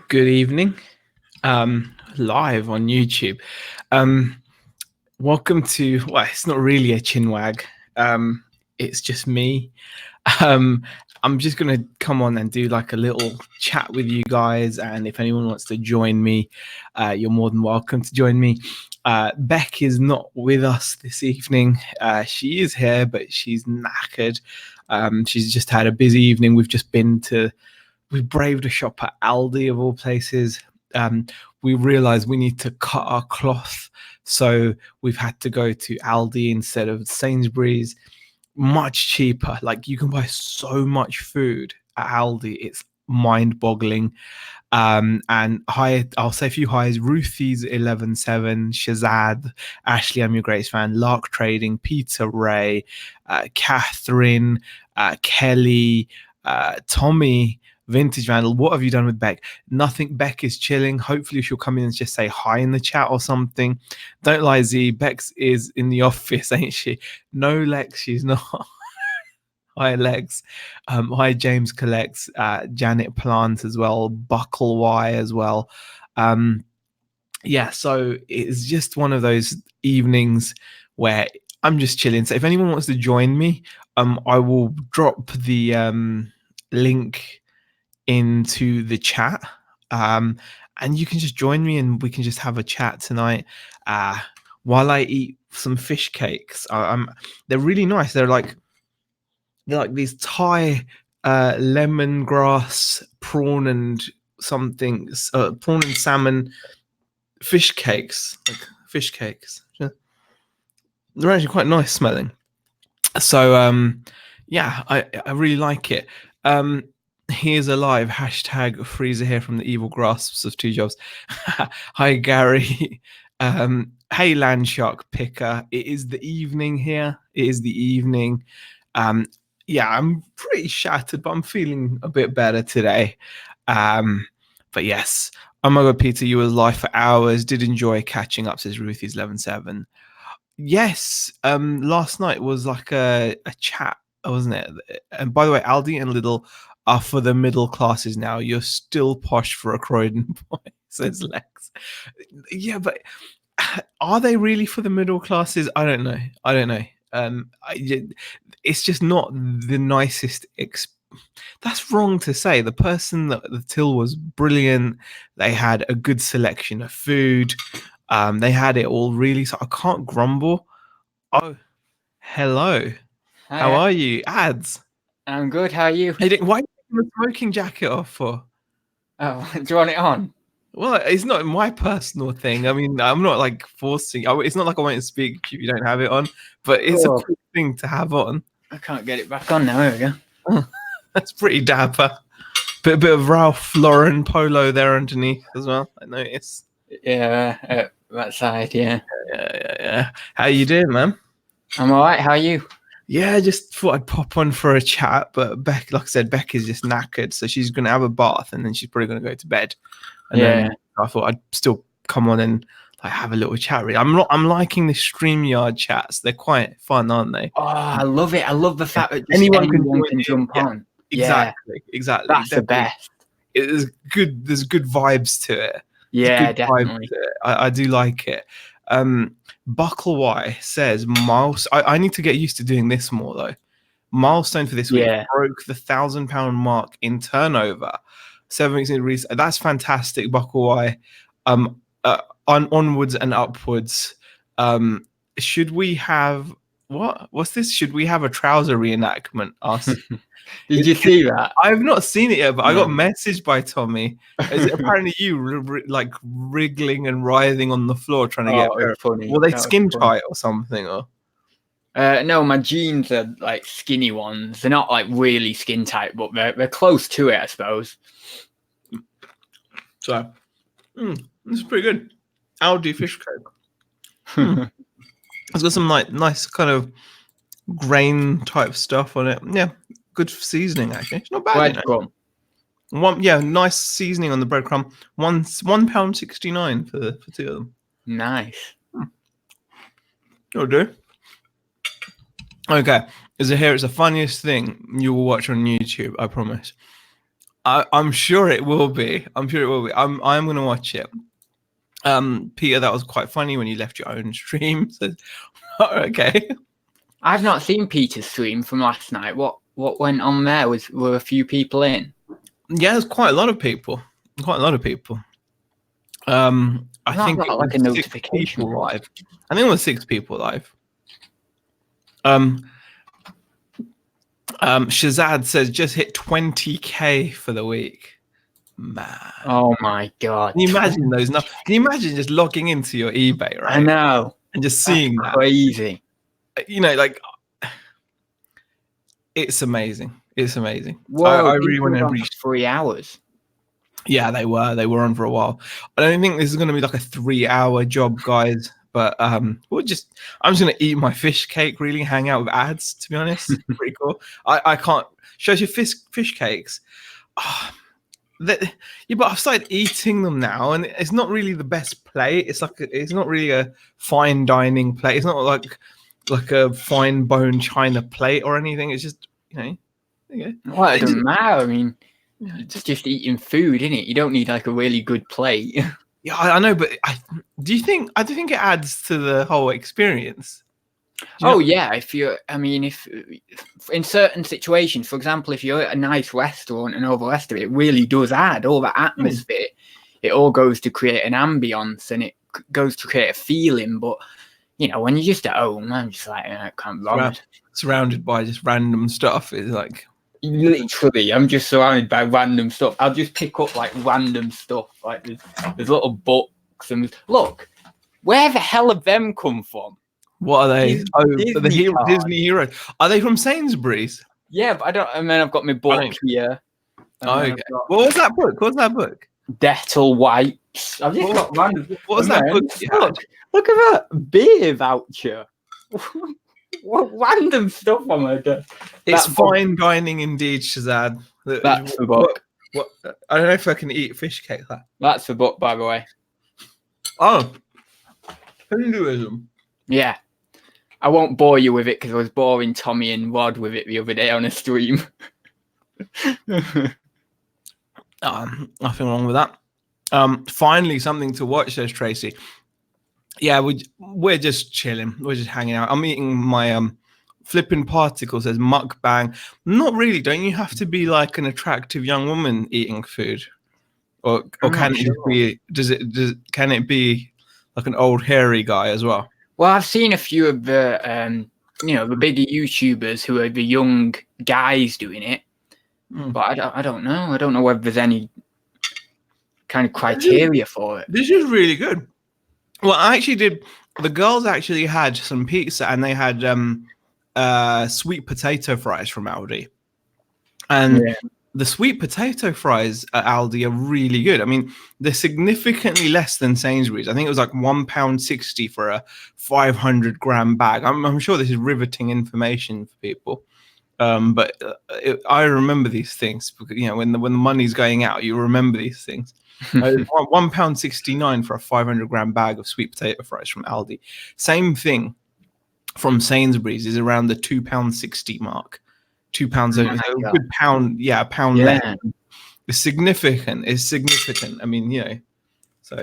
Good evening. Live on YouTube. Um, Welcome to, well, it's not really a chinwag. It's just me. Um, I'm just gonna come on and do like a little chat with you guys, and if anyone wants to join me, you're more than welcome to join me. Beck is not with us this evening. She is here, but she's knackered. She's just had a busy evening. We've braved a shop at Aldi of all places. We realized we need to cut our cloth, so we've had to go to Aldi instead of Sainsbury's. Much cheaper. Like you can buy so much food at Aldi. It's mind-boggling. And hi, I'll say a few highs. Ruthie's 11-7, Shazad, Ashley, I'm your greatest fan, Lark Trading, Peter Ray, Catherine, Kelly, Tommy, Vintage Vandal. What have you done with Beck? Nothing. Beck is chilling. Hopefully she'll come in and just say hi in the chat or something. Don't lie, Z. Bex is in the office, ain't she? No, Lex, she's not. Hi, Lex. Hi, James Collects. Janet Plant as well. Buckle Y as well. Yeah, so it's just one of those evenings where I'm just chilling. So if anyone wants to join me, I will drop the link into the chat. And you can just join me and we can just have a chat tonight while I eat some fish cakes. They're really nice. They're like these Thai lemongrass prawn and something prawn and salmon fish cakes, like fish cakes. They're actually quite nice smelling. So yeah, I really like it. He is alive. Hashtag Freezer here from the evil grasps of two jobs. Hi Gary. Hey Landshark Picker. It is the evening here. It is the evening. Yeah, I'm pretty shattered, but I'm feeling a bit better today. But yes, oh my god, Peter, you were live for hours. Did enjoy catching up, says Ruthie's 11-7. Yes, last night was like a chat, wasn't it? And by the way, Aldi and Lidl are for the middle classes now. You're still posh for a Croydon boy, says Lex. Yeah, but are they really for the middle classes? I don't know. It's just not the nicest. That's wrong to say. The person that the till was brilliant. They had a good selection of food. They had it all really. So I can't grumble. Oh, hello. Hiya. How are you? Ads. I'm good. How are you? Why are you taking the smoking jacket off for? Oh, do you want it on? Well, it's not my personal thing. I mean, I'm not like forcing. It's not like I want to speak if you don't have it on, but it's a cool thing to have on. I can't get it back on now. Here we go. That's pretty dapper. Bit of Ralph Lauren polo there underneath as well. I notice. Yeah, that side. Yeah. How you doing, man? I'm all right. How are you? Yeah, just thought I'd pop on for a chat, but Beck, like I said, Beck is just knackered, so she's gonna have a bath and then she's probably gonna go to bed. And then I thought I'd still come on and like have a little chat. Really, I'm liking the StreamYard chats. They're quite fun, aren't they? Oh, I love it. I love the fact that anyone can jump on. Exactly. That's the best. It is good. There's good vibes to it. Yeah, definitely. I do like it. Buckle Y says I need to get used to doing this more though. Milestone for this week broke the £1,000 mark in turnover. 7 weeks in research. That's fantastic, Buckle Y. Onwards and upwards. Should we have what's this? Should we have a trouser reenactment? Did you see that? I've not seen it yet, but I got messaged by Tommy. Is it apparently you like wriggling and writhing on the floor trying to get funny. Were they skin tight or something? Or no, my jeans are like skinny ones. They're not like really skin tight, but they're close to it, I suppose. So, this is pretty good. Aldi fish cake. It's got some like nice kind of grain type stuff on it. Yeah, good seasoning actually. It's not bad. Nice seasoning on the breadcrumb. £1.69 for two of them. Nice. You'll do. Okay, Zaheer, it's the funniest thing you will watch on YouTube. I promise. I'm sure it will be. I'm sure it will be. I'm going to watch it. Peter, that was quite funny when you left your own stream. So, okay. I've not seen Peter's stream from last night. What went on there? Were a few people in? Yeah, there's quite a lot of people. Quite a lot of people. I think it got like was a 6 notification. people live. I think it was 6 people live. Shazad says just hit 20k for the week. Man. Oh my god. Can you imagine those? Can you imagine just logging into your eBay, right? I know. And just seeing That's crazy. You know, like it's amazing. It's amazing. Whoa, I really want to reach 3 hours. Yeah, they were on for a while. I don't think this is going to be like a 3-hour job, guys. But I'm just going to eat my fish cake, really hang out with ads, to be honest. Pretty cool. I can't shows you fish cakes. Oh, but I've started eating them now, and it's not really the best plate. It's not really a fine dining plate. It's not like a fine bone china plate or anything. It's just, you know. Well, it doesn't matter. I mean, it's just eating food, isn't it? You don't need like a really good plate. Yeah, I know, but I do think it adds to the whole experience. Yeah, if in certain situations, for example, if you're at a nice restaurant and all the rest of it really does add all that atmosphere. It all goes to create an ambience and it goes to create a feeling. But when you're just at home, I'm just like, I can't bother. Surrounded by just random stuff. It's like literally, I'm just surrounded by random stuff. I'll just pick up like random stuff. Like there's little books and look, where the hell have them come from? What are they? Disney heroes. Are they from Sainsbury's? Yeah, but I don't. And then I've got my book here. Okay. What was that book? What's that book? Dettol wipes. I've just got random. What was that book? Look at that beer voucher. What random stuff on my desk? It's fine dining indeed, Shazad. That's the book. What? I don't know if I can eat fish cake. That's the book, by the way. Oh, Hinduism. Yeah. I won't bore you with it because I was boring Tommy and Rod with it the other day on a stream. Nothing wrong with that. Finally, something to watch, says Tracy. Yeah, we're just chilling. We're just hanging out. I'm eating my flipping particle, says mukbang. Not really. Don't you have to be like an attractive young woman eating food, or can it be? Can it be like an old hairy guy as well? Well, I've seen a few of the the bigger YouTubers who are the young guys doing it, but I don't know. I don't know whether there's any kind of criteria for it. This is really good. Well, the girls actually had some pizza and they had sweet potato fries from Aldi. And the sweet potato fries at Aldi are really good. I mean, they're significantly less than Sainsbury's. I think it was like £1.60 for a 500 gram bag. I'm sure this is riveting information for people. But I remember these things because, when the money's going out, you remember these things. £1.69 for a 500 gram bag of sweet potato fries from Aldi. Same thing from Sainsbury's is around the £2.60 mark. £2 a good pound, a pound less. It's significant. I mean, so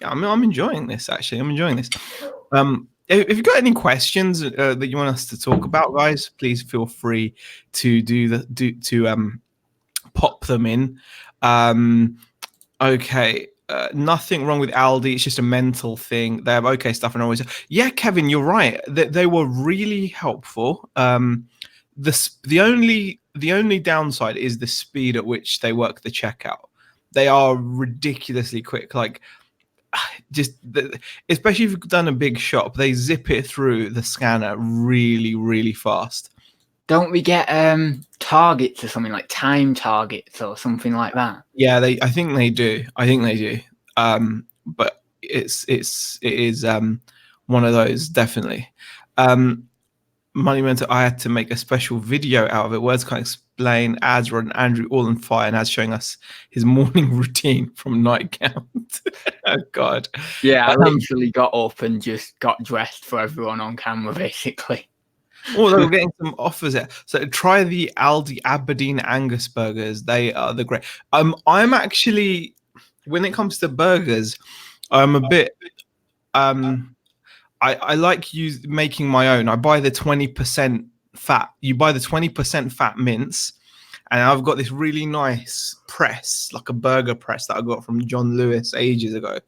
yeah, I'm enjoying this actually. I'm enjoying this. If you've got any questions that you want us to talk about, guys, please feel free to pop them in. Okay, nothing wrong with Aldi. It's just a mental thing. They have okay stuff, and always, yeah, Kevin, you're right. They were really helpful. The only downside is the speed at which they work the checkout. They are ridiculously quick. Like, especially if you've done a big shop, they zip it through the scanner really, really fast. Don't we get targets or something like time targets or something like that? Yeah, I think they do. But it is one of those, definitely. Money Mentor, I had to make a special video out of it. Words can't explain. Ads, Rod and Andrew all on fire, and Ads showing us his morning routine from night count. Oh God. Yeah, I literally got up and just got dressed for everyone on camera, basically. Oh, they're getting some offers there. So try the Aldi Aberdeen Angus burgers. They are the great. I'm actually, when it comes to burgers, I'm a bit I like making my own. I buy the 20% fat. You buy the 20% fat mince, and I've got this really nice press, like a burger press that I got from John Lewis ages ago.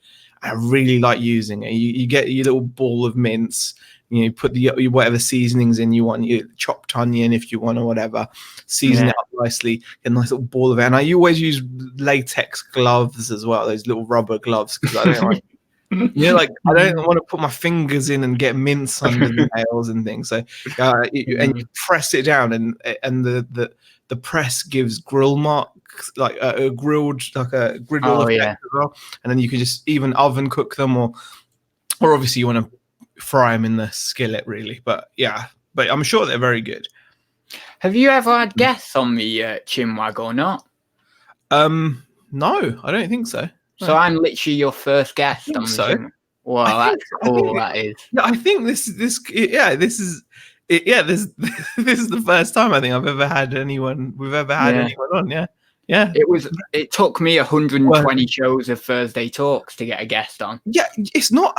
I really like using it. You get your little ball of mince. You put your whatever seasonings in you want. You chopped onion if you want or whatever. Season it up nicely. Get a nice little ball of it. And I always use latex gloves as well. Those little rubber gloves because I don't like. Like I don't want to put my fingers in and get mince under the nails and things. So, and you press it down, and the press gives grill marks, like a grilled, like a griddle effect as well. And then you can just even oven cook them, or obviously you want to fry them in the skillet, really. But yeah, but I'm sure they're very good. Have you ever had guests on the Chinwag or not? No, I don't think so. So I'm literally your first guest on the so. Well, that's cool. That is. Yeah, I think this is this is the first time I think I've ever had anyone on. Yeah. It took me 120 shows of Thursday Talks to get a guest on. Yeah, it's not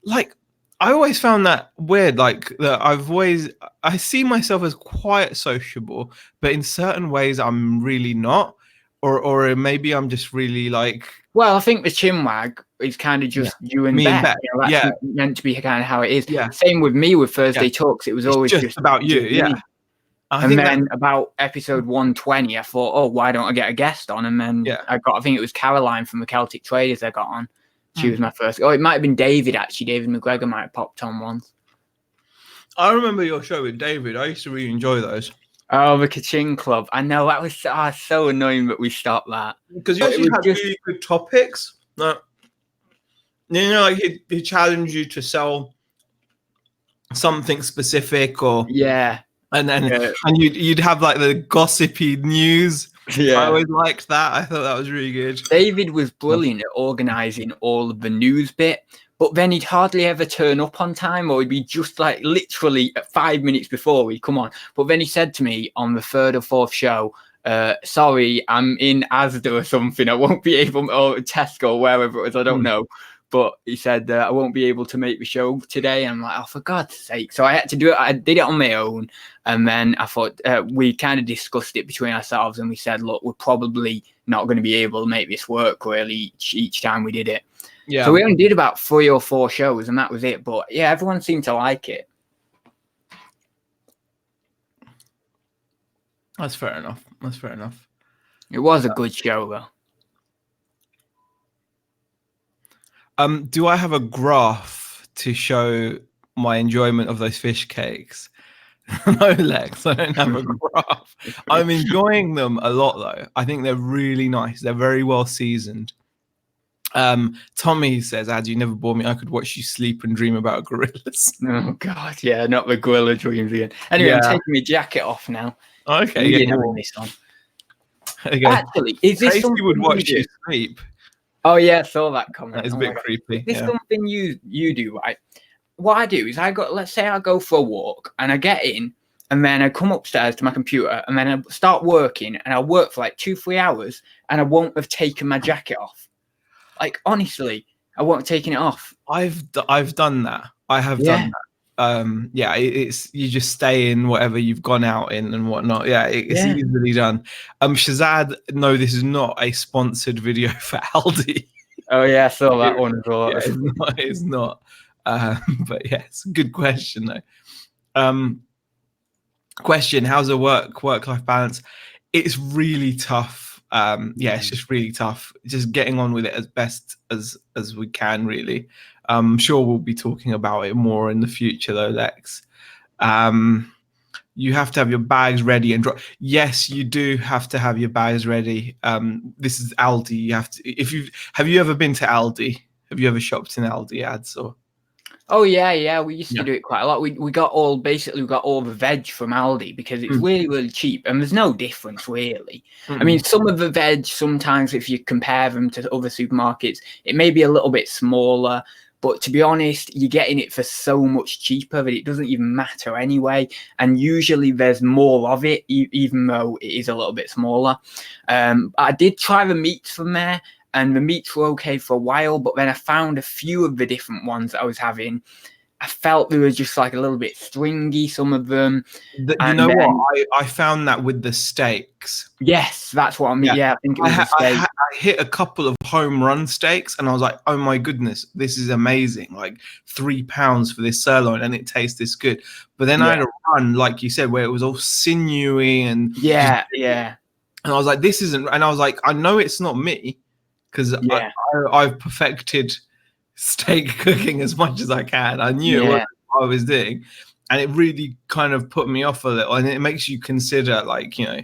like I always found that weird. Like that, I see myself as quite sociable, but in certain ways I'm really not. Or maybe I'm just really like. Well, I think the Chinwag is kind of just you and Beth. That's meant to be kind of how it is. Yeah. Same with me with Thursday Talks. It was always just about you. Yeah. And then about episode 120, I thought, oh, why don't I get a guest on? And then I think it was Caroline from the Celtic Traders I got on. She was my first. Oh, it might have been David, actually. David McGregor might have popped on once. I remember your show with David. I used to really enjoy those. Oh, the Kachin Club. I know, that was so annoying that we stopped that. Because you actually had really good topics. Like, like he challenged you to sell something specific or... Yeah. And you'd have like the gossipy news. Yeah. I always liked that. I thought that was really good. David was brilliant at organising all of the news bit. But then he'd hardly ever turn up on time, or he'd be just like literally 5 minutes before he'd come on. But then he said to me on the third or fourth show, sorry, I'm in Asda or something. I won't be able, or Tesco or wherever it was, I don't know. But he said, I won't be able to make the show today. And I'm like, oh, for God's sake. So I had to do it. I did it on my own. And then I thought we kind of discussed it between ourselves. And we said, look, we're probably not going to be able to make this work really each time we did it. Yeah. So we only did about 3 or 4 shows and that was it. But yeah, everyone seemed to like it. That's fair enough. It was a good show though. Do I have a graph to show my enjoyment of those fish cakes? No, Lex, I don't have a graph. I'm enjoying them a lot though. I think they're really nice. They're very well seasoned. Tommy says, Ad, you never bore me. I could watch you sleep and dream about gorillas. Oh God, yeah, not the gorilla dreams again. Anyway, I'm taking my jacket off now. Okay, having this on. Actually, is this something would watch you sleep? Oh yeah, I saw that comment. That is a bit creepy. Is this something you do, right? What I do is let's say I go for a walk and I get in and then I come upstairs to my computer and then I start working and I work for like 2-3 hours and I won't have taken my jacket off. Like, honestly, I won't have taken it off. I've done that. I have done that. It's you just stay in whatever you've gone out in and whatnot. Yeah, it's easily done. Shazad, no, this is not a sponsored video for Aldi. Oh yeah, I saw that one as well. Yeah, it's not. But yeah, it's a good question though. Question: how's the work-life balance? It's really tough. It's just really tough. Just getting on with it as best as we can, really. I'm sure we'll be talking about it more in the future, though, Lex. You have to have your bags ready and drop. Yes, you do have to have your bags ready. This is Aldi. You have to. Have you ever been to Aldi? Have you ever shopped in Aldi ads or? Oh yeah. We used to do it quite a lot. We got all the veg from Aldi because it's really, really cheap and there's no difference really. I mean, some of the veg sometimes if you compare them to other supermarkets, it may be a little bit smaller, But to be honest, you're getting it for so much cheaper that it doesn't even matter anyway. And usually there's more of it, even though it is a little bit smaller. I did try the meats from there, and the meats were okay for a while, but then I found a few of the different ones that I was having. I felt they were just like a little bit stringy, some of them. You know what? I found that with the steaks. Yes, that's what I mean. Yeah, I think it was a steak. I hit a couple of home run steaks, and I was like, "Oh my goodness, this is amazing! Like £3 for this sirloin, and it tastes this good." But then I had a run, like you said, where it was all sinewy and yeah. And I was like, "This isn't." And I was like, "I know it's not me, because I've perfected steak cooking as much as I can. I knew what I was doing, and it really kind of put me off a little. And it makes you consider, like, you know."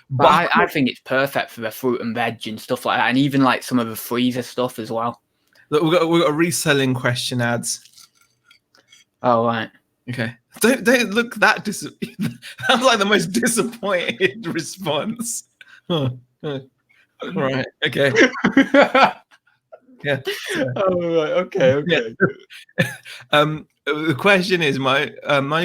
But I think it's perfect for the fruit and veg and stuff like that, and even like some of the freezer stuff as well. Look, we've got a reselling question, ads. Oh, right. Okay. Don't look that that's like the most disappointed response. Right. Okay. Yeah. Oh, right. Okay. Yeah. The question is my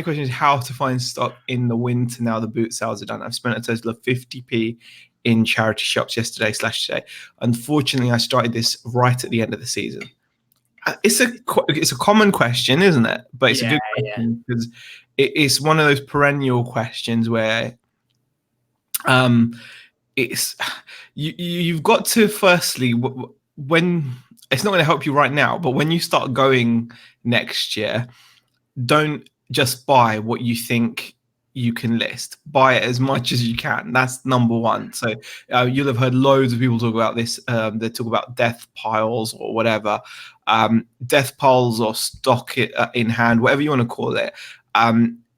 question is how to find stock in the winter now the boot sales are done. I've spent a total of 50p in charity shops yesterday/today. Unfortunately, I started this right at the end of the season. It's a common question, isn't it? But it's a good question because it's one of those perennial questions where it's you've got to firstly, when it's not going to help you right now, but when you start going next year, don't just buy what you think you can list. Buy it as much as you can. That's number one. So you'll have heard loads of people talk about this. They talk about death piles or whatever. Death piles or stock in hand, whatever you want to call it.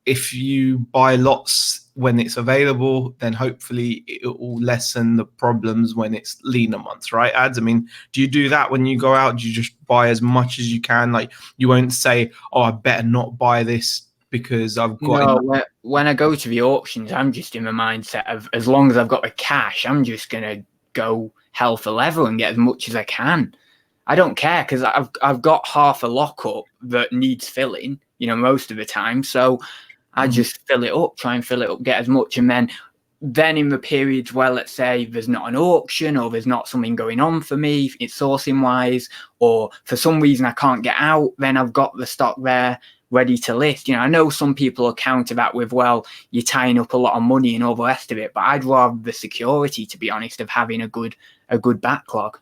If you buy lots when it's available, then hopefully it will lessen the problems when it's leaner months, right, ads? I mean, do you do that when you go out? Do you just buy as much as you can? Like, you won't say, "Oh, I better not buy this because I've got..." No, when I go to the auctions, I'm just in the mindset of, as long as I've got the cash, I'm just gonna go hell for leather and get as much as I can. I don't care, because I've got half a lockup that needs filling, you know, most of the time. So I just fill it up, try and fill it up, get as much. And then in the periods where, let's say, there's not an auction or there's not something going on for me, it's sourcing wise, or for some reason I can't get out, then I've got the stock there ready to list. You know, I know some people will counter that with, well, you're tying up a lot of money and all the rest of it, but I'd rather the security, to be honest, of having a good backlog.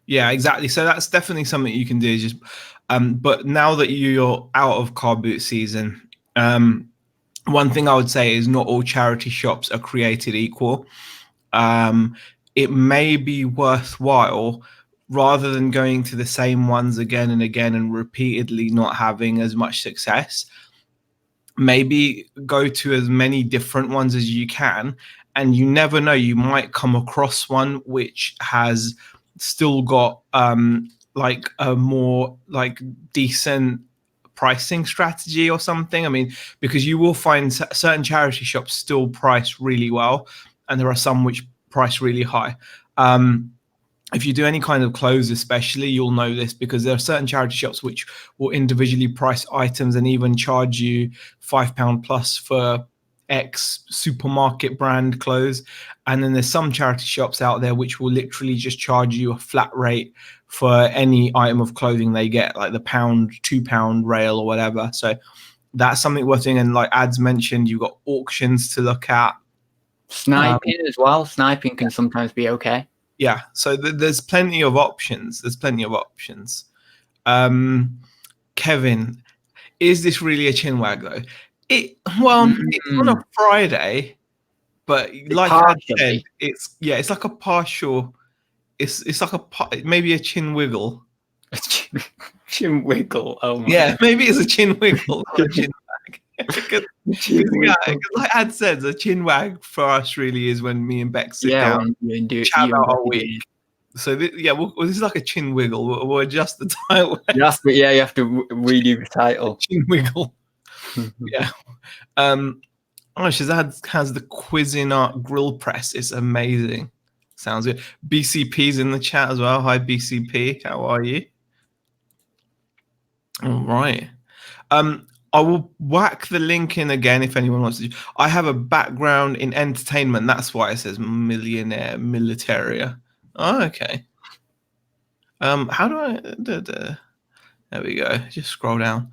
Yeah, exactly. So that's definitely something you can do. Is just, but now that you're out of car boot season, one thing I would say is not all charity shops are created equal. It may be worthwhile, rather than going to the same ones again and again and repeatedly not having as much success, maybe go to as many different ones as you can. And you never know, you might come across one which has still got like a more like decent pricing strategy or something. I mean, because you will find certain charity shops still price really well, and there are some which price really high. If you do any kind of clothes especially, you'll know this, because there are certain charity shops which will individually price items and even charge you £5 plus for X supermarket brand clothes. And then there's some charity shops out there which will literally just charge you a flat rate for any item of clothing they get, like the £2 rail or whatever. So that's something worth doing. And like ads mentioned, you've got auctions to look at. Sniping as well. Sniping can sometimes be okay. Yeah, so there's plenty of options. Kevin, is this really a chinwag though? It's on a Friday, but like I said, it's like a partial. It's like maybe a chin wiggle. Chin wiggle. Oh my. Yeah, maybe it's a chin wiggle, not a chin wag. because like Ad said, a chin wag for us really is when me and Beck sit down and chat about our week. So this is like a chin wiggle. We'll adjust the title. You have to redo the title. Chin wiggle. Yeah. Shazad has the Cuisinart grill press. It's amazing. Sounds good. BCP's in the chat as well. Hi, BCP. How are you? All right. I will whack the link in again if anyone wants to. I have a background in entertainment. That's why it says millionaire militaria. Oh, okay. How do I? There we go. Just scroll down.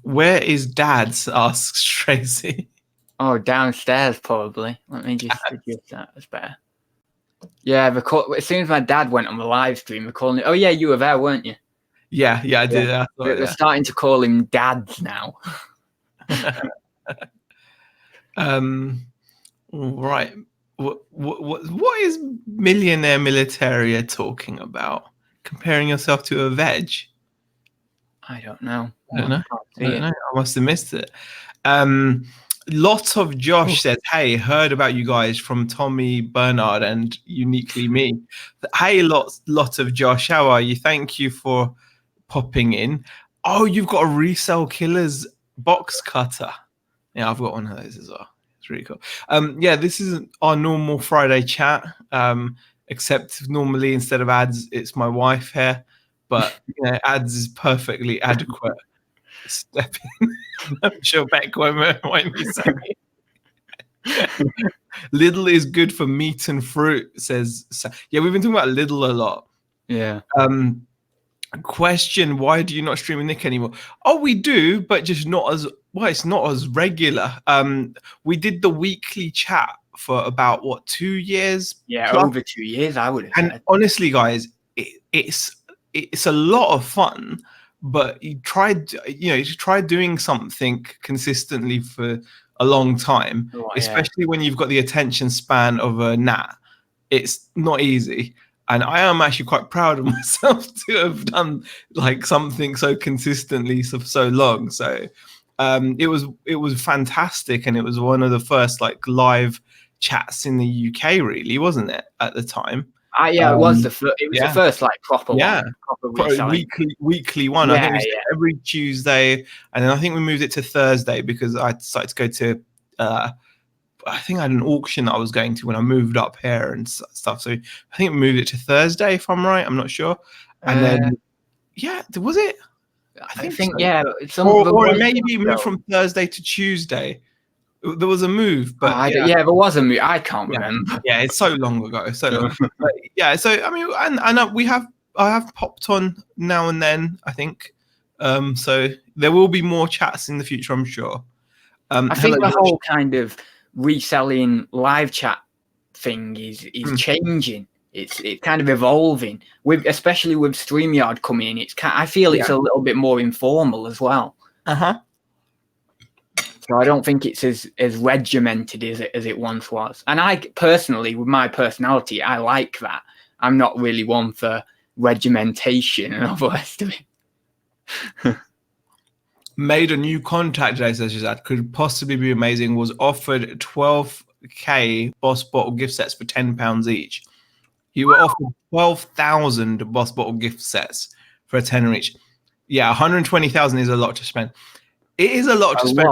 Where is Dad's? Asks Tracy. Oh, downstairs probably. Let me just adjust that. That's better. Yeah, as soon as my dad went on the live stream, we're calling it. Oh yeah, you were there, weren't you? Yeah, I did. Yeah. We're starting to call him Dads now. Right. What is millionaire militaria talking about? Comparing yourself to a veg? I don't know. I don't know. I must have missed it. Lots of Josh says, "Hey, heard about you guys from Tommy, Bernard, and uniquely me." Hey, lots of Josh. How are you? Thank you for popping in. Oh, you've got a Resell Killers box cutter. Yeah, I've got one of those as well. It's really cool. Yeah, this is our normal Friday chat. Except normally instead of ads, it's my wife here. But ads is perfectly adequate. Step in. I'm sure Beck won't mind me saying. Lidl is good for meat and fruit, says. Yeah, we've been talking about Lidl a lot. Yeah. Question: why do you not stream with Nick anymore? Oh, we do, but just not as well. It's not as regular. We did the weekly chat for about 2 years? Yeah, plus. Over 2 years, I would have said. And honestly, guys, it's a lot of fun. But you try doing something consistently for a long time, especially when you've got the attention span of a gnat. It's not easy. And I am actually quite proud of myself to have done like something so consistently for so long. So it was fantastic, and it was one of the first like live chats in the UK, really, wasn't it, at the time? Yeah, it was the first like proper one, weekly one. Yeah, I think it was every Tuesday, and then I think we moved it to Thursday because I decided to go to. I think I had an auction that I was going to when I moved up here and stuff. So I think we moved it to Thursday, if I'm right. I'm not sure. And then, was it? I think so. Or maybe moved from Thursday to Tuesday. There was a move, but there was a move. I can't remember. Yeah, it's so long ago. But, yeah. So I mean, and I have popped on now and then, I think. So there will be more chats in the future, I'm sure. I think the whole kind of reselling live chat thing is changing. It's kind of evolving, especially with StreamYard coming in. I feel it's a little bit more informal as well. So I don't think it's as regimented as it once was. And I personally, with my personality, I like that. I'm not really one for regimentation and all the rest of it. Made a new contact today, says that could possibly be amazing. Was offered 12k Boss Bottle gift sets for £10 each. You were offered 12,000 Boss Bottle gift sets for a tenner each. Yeah, 120,000 is a lot to spend. It is a lot to spend.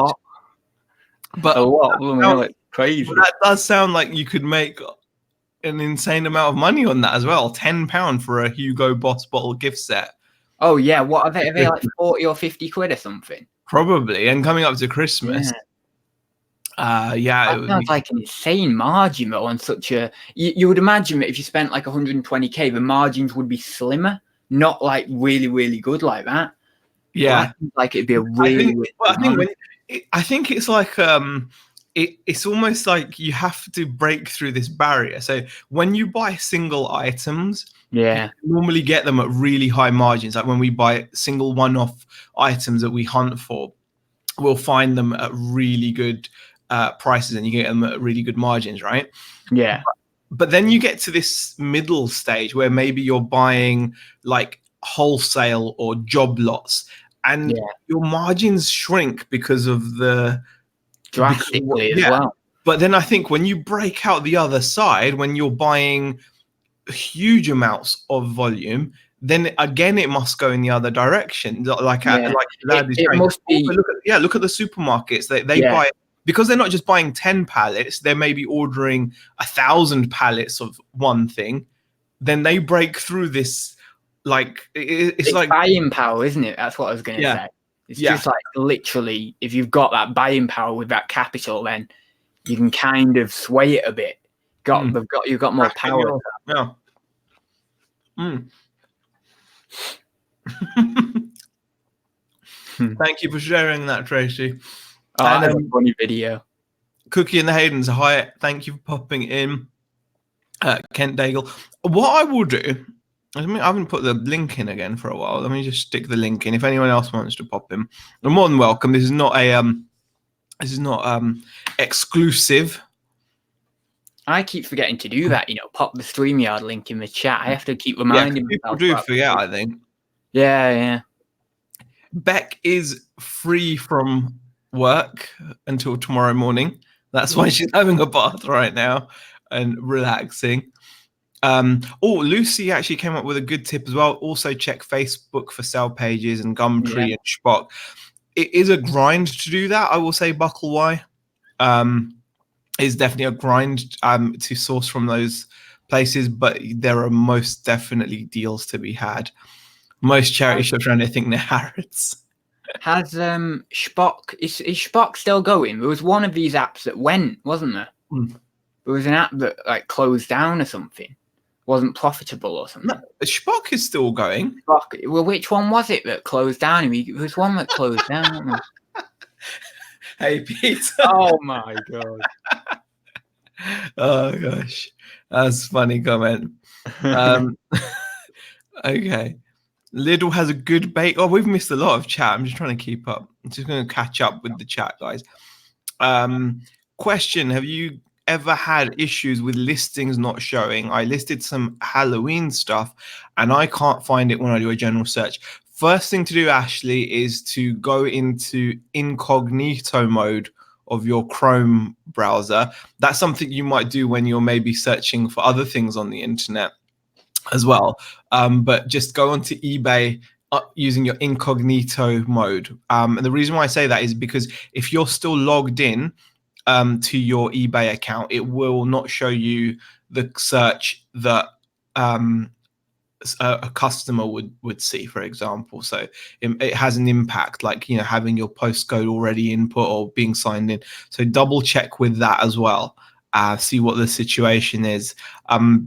But a lot. Crazy. That does sound like you could make an insane amount of money on that as well. £10 for a Hugo Boss Bottle gift set. Oh yeah, what are they? Are they like 40 or 50 quid or something? Probably, and coming up to Christmas. That sounds like an insane margin though on such a. You would imagine that if you spent like 120k, the margins would be slimmer, not like really, really good like that. Yeah, like it'd be a really. I think it's like it's almost like you have to break through this barrier. So when you buy single items, you normally get them at really high margins. Like when we buy single one-off items that we hunt for, we'll find them at really good prices, and you get them at really good margins, right? Yeah. But then you get to this middle stage where maybe you're buying like wholesale or job lots, and your margins shrink because of the drastically as well. But then I think when you break out the other side, when you're buying huge amounts of volume, then again it must go in the other direction. Like it must be. Look at the supermarkets. They buy because they're not just buying 10 pallets, they may be ordering 1,000 pallets of one thing. Then they break through this, like it's like buying power, isn't it? That's what I was going to say. It's just like literally, if you've got that buying power with that capital, then you can kind of sway it a bit. You've got more power. Yeah. Thank you for sharing that, Tracy. Oh, and that's a funny video. Cookie and the Haydens, hi. Thank you for popping in. Kent Daigle. What I will do, I haven't put the link in again for a while. Let me just stick the link in. If anyone else wants to pop in, you're more than welcome. This is not exclusive. I keep forgetting to do that. Pop the StreamYard link in the chat. I have to keep reminding myself. People do forget, I think. Yeah. Beck is free from work until tomorrow morning. That's why she's having a bath right now and relaxing. Lucy actually came up with a good tip as well. Also check Facebook for sale pages and Gumtree and Spock. It is a grind to do that. I will say Buckle Y is definitely a grind to source from those places, but there are most definitely deals to be had. Most charity shops around, I think they're Harrods. Has Spock is Spock still going? There was one of these apps that went, wasn't there? There was an app that like closed down or something, wasn't profitable or something. No, Spock is still going. Spock, well, which one was it that closed down? There was one that closed down. Hey, Peter. Oh my god. Oh gosh, that's a funny comment. Okay. Lidl has a good bake. Oh, we've missed a lot of chat. I'm just trying to keep up. I'm just going to catch up with the chat, guys. Question: have you ever had issues with listings not showing? I listed some Halloween stuff and I can't find it when I do a general search. First thing to do, Ashley, is to go into incognito mode of your Chrome browser. That's something you might do when you're maybe searching for other things on the internet as well. But just go onto eBay using your incognito mode. And the reason why I say that is because if you're still logged in to your eBay account, it will not show you the search that a customer would see, for example. So it has an impact, like having your postcode already input or being signed in. So double check with that as well. See what the situation is,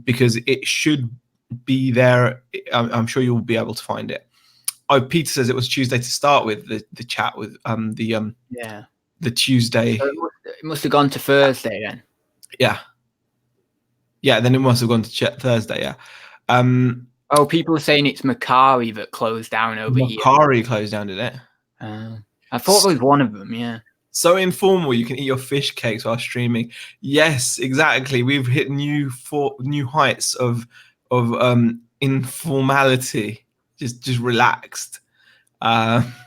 because it should be there. I'm sure you'll be able to find it. Oh, Peter says it was Tuesday to start with the chat with the Tuesday. So it must have gone to Thursday then. Yeah, then it must have gone to Thursday. People are saying it's Macari that closed down over here. Macari closed down, did it? I thought it was one of them. Yeah. So informal, you can eat your fish cakes while streaming. Yes, exactly. We've hit new heights of informality. Just relaxed.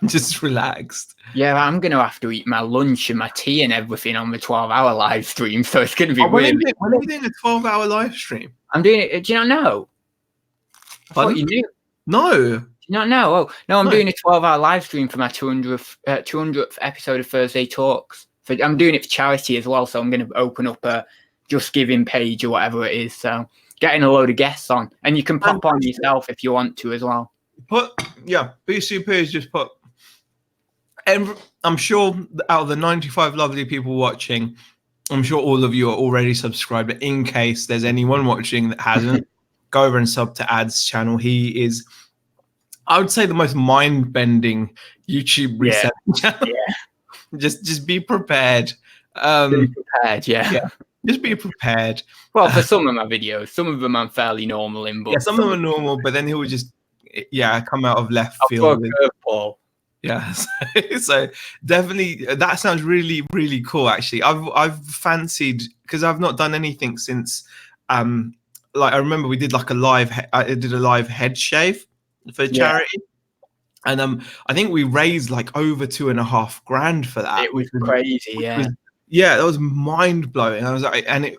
Just relaxed. Yeah, I'm gonna have to eat my lunch and my tea and everything on the 12-hour live stream, so it's gonna be weird. When are you doing a 12-hour live stream? I'm doing it. Do you not know? I thought you knew. No. Do you not know? Oh no, I'm doing a 12-hour live stream for my 200th episode of Thursday Talks. I'm doing it for charity as well, so I'm going to open up a Just Giving page or whatever it is. So getting a load of guests on, and you can pop on yourself if you want to as well. BCP is just put. And I'm sure out of the 95 lovely people watching, I'm sure all of you are already subscribed. But in case there's anyone watching that hasn't, go over and sub to Ad's channel. He is, I would say, the most mind-bending YouTube reselling channel. Yeah. Just be prepared. Be prepared, yeah. Just be prepared. Well, for some of my videos, some of them I'm fairly normal in, but some of them are normal. But then he will just, come out of left field. Yeah, so definitely that sounds really, really cool. Actually, I've fancied, because I've not done anything since. Like I remember we did like I did a live head shave for charity, and I think we raised like over $2,500 for that. It was crazy, that was mind blowing. I was like, I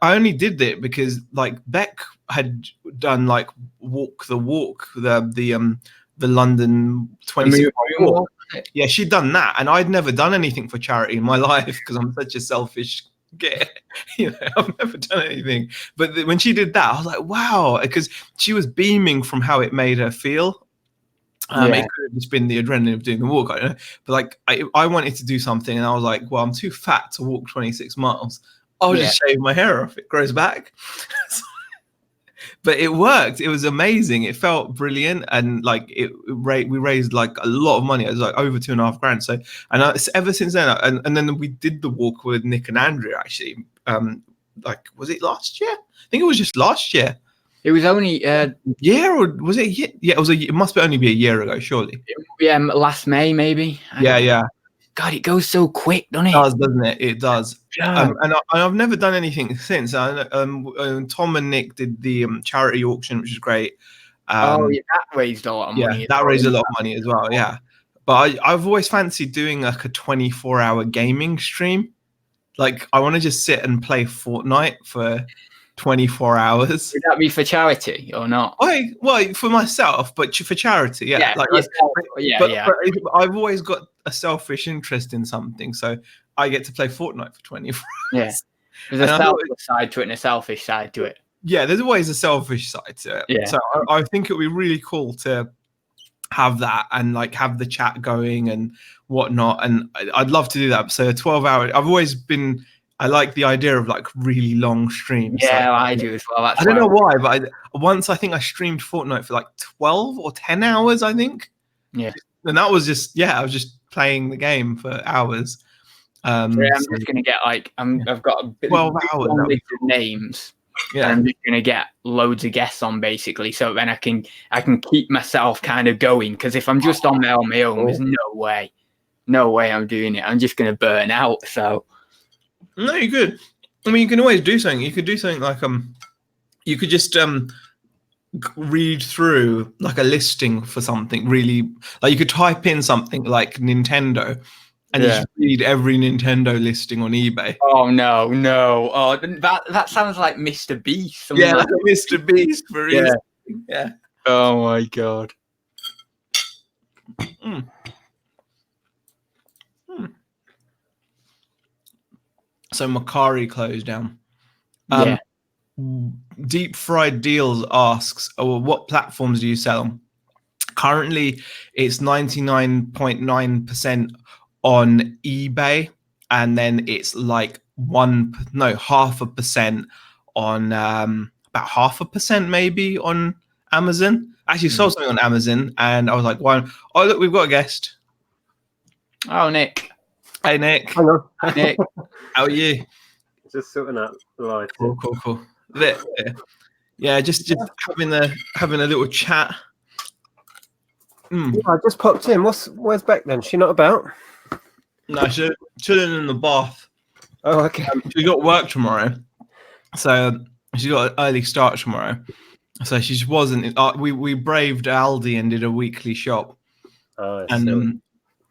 only did it because like Beck had done like the London 26 walk. Yeah, she'd done that, and I'd never done anything for charity in my life because I'm such a selfish git. I've never done anything. But when she did that, I was like, wow, because she was beaming from how it made her feel. It could have just been the adrenaline of doing the walk, I don't know. But like, I wanted to do something, and I was like, well, I'm too fat to walk 26 miles. I'll just shave my hair off; it grows back. But it worked. It was amazing. It felt brilliant, and like we raised like a lot of money. It was like over $2,500. So, and ever since then, and then we did the walk with Nick and Andrew. Actually, like, was it last year? I think it was just last year. It was only year, or was it? Yeah, it was. It must only be a year ago, surely. Yeah, last May maybe. Yeah. God, it goes so quick, doesn't it? It does, doesn't it? It does. And I've never done anything since. Tom and Nick did the charity auction, which is great. That raised a lot of money. Yeah, that raised a lot of money as well. Yeah, but I've always fancied doing like a 24-hour gaming stream. Like, I want to just sit and play Fortnite for 24 hours. Would that be for charity or not? Well, for myself, but for charity, yeah. I've always got a selfish interest in something, so I get to play Fortnite for 24 hours. Yeah, there's a selfish side to it and a selfish side to it. Yeah, there's always a selfish side to it. Yeah. So I think it would be really cool to have that and like have the chat going and whatnot, and I'd love to do that. So 12 hours. I like the idea of like really long streams. Yeah, I do as well. I don't know why, but once I think I streamed Fortnite for like 12 or 10 hours, I think. Yeah. And that was just, I was just playing the game for hours. I'm just going to get like, I've got a bit 12 hours list of names. Yeah. And I'm just going to get loads of guests on basically. So then I can keep myself kind of going. Because if I'm just on my own, there's no way I'm doing it. I'm just going to burn out. So. No, you're good. I mean, you can always do something. You could do something like you could just read through like a listing for something really. Like, you could type in something like Nintendo, and you just read every Nintendo listing on eBay. Oh no! Oh, that sounds like Mr. Beast. Yeah, like Mr. Beast for reason. Yeah. Oh my god. So Macari closed down. Deep Fried Deals asks, what platforms do you sell on? Currently, it's 99.9% on eBay, and then it's like 0.5% on about 0.5% maybe on Amazon. Actually, sold something on Amazon, and I was like, "Wow! Oh, look, we've got a guest." Oh, Nick. Hey, Nick. Hello. Nick. How are you? Just sorting out the light. Cool. Yeah, just having a little chat. Yeah, I just popped in. Where's Beck then? She not about? No, she's chilling in the bath. Oh, okay. She got work tomorrow, so she's got an early start tomorrow. So she just wasn't. We braved Aldi and did a weekly shop, and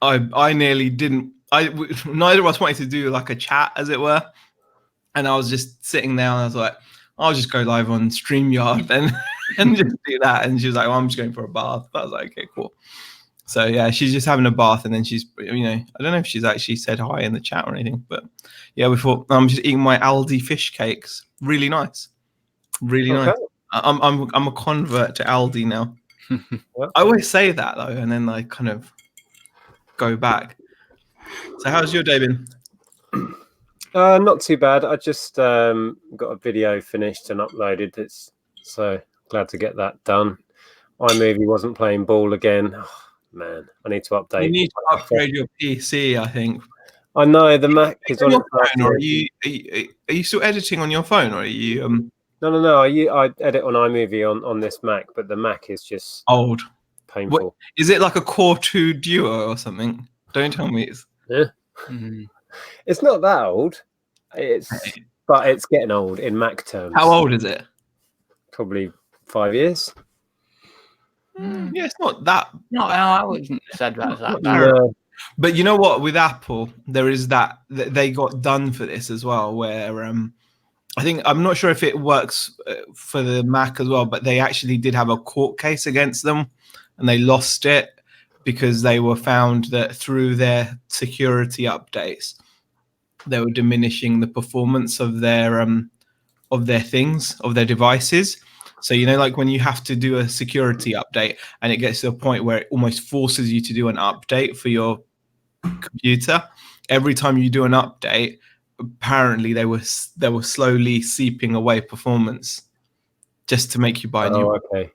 I nearly didn't. Neither of us wanted to do like a chat, as it were, and I was just sitting there and I was like, I'll just go live on StreamYard and just do that. And she was like, well, I'm just going for a bath. But I was like, okay, cool. So yeah, she's just having a bath, and then she's, I don't know if she's actually said hi in the chat or anything, but yeah, we thought I'm just eating my Aldi fish cakes. Really nice, really nice. I'm a convert to Aldi now. I always say that though, and then I kind of go back. So how's your day been? Not too bad. I just got a video finished and uploaded. So glad to get that done. iMovie wasn't playing ball again. Oh, man, I need to update. You need to upgrade your PC, I think. I know the Mac is on your phone. Or are you still editing on your phone, or are you? No. I edit on iMovie on this Mac, but the Mac is just old, painful. What, is it like a Core 2 Duo or something? Don't tell me it's. Yeah. It's not that old. But it's getting old in Mac terms. How old is it? Probably 5 years. Yeah, it's not that. No, I wouldn't have said that. Yeah. But you know what? With Apple, there is that they got done for this as well. Where I think, I'm not sure if it works for the Mac as well, but they actually did have a court case against them, and they lost it because they were found that through their security updates, they were diminishing the performance of their devices. So, you know, like when you have to do a security update and it gets to a point where it almost forces you to do an update for your computer. Every time you do an update, apparently they were slowly seeping away performance just to make you buy a new one. Okay.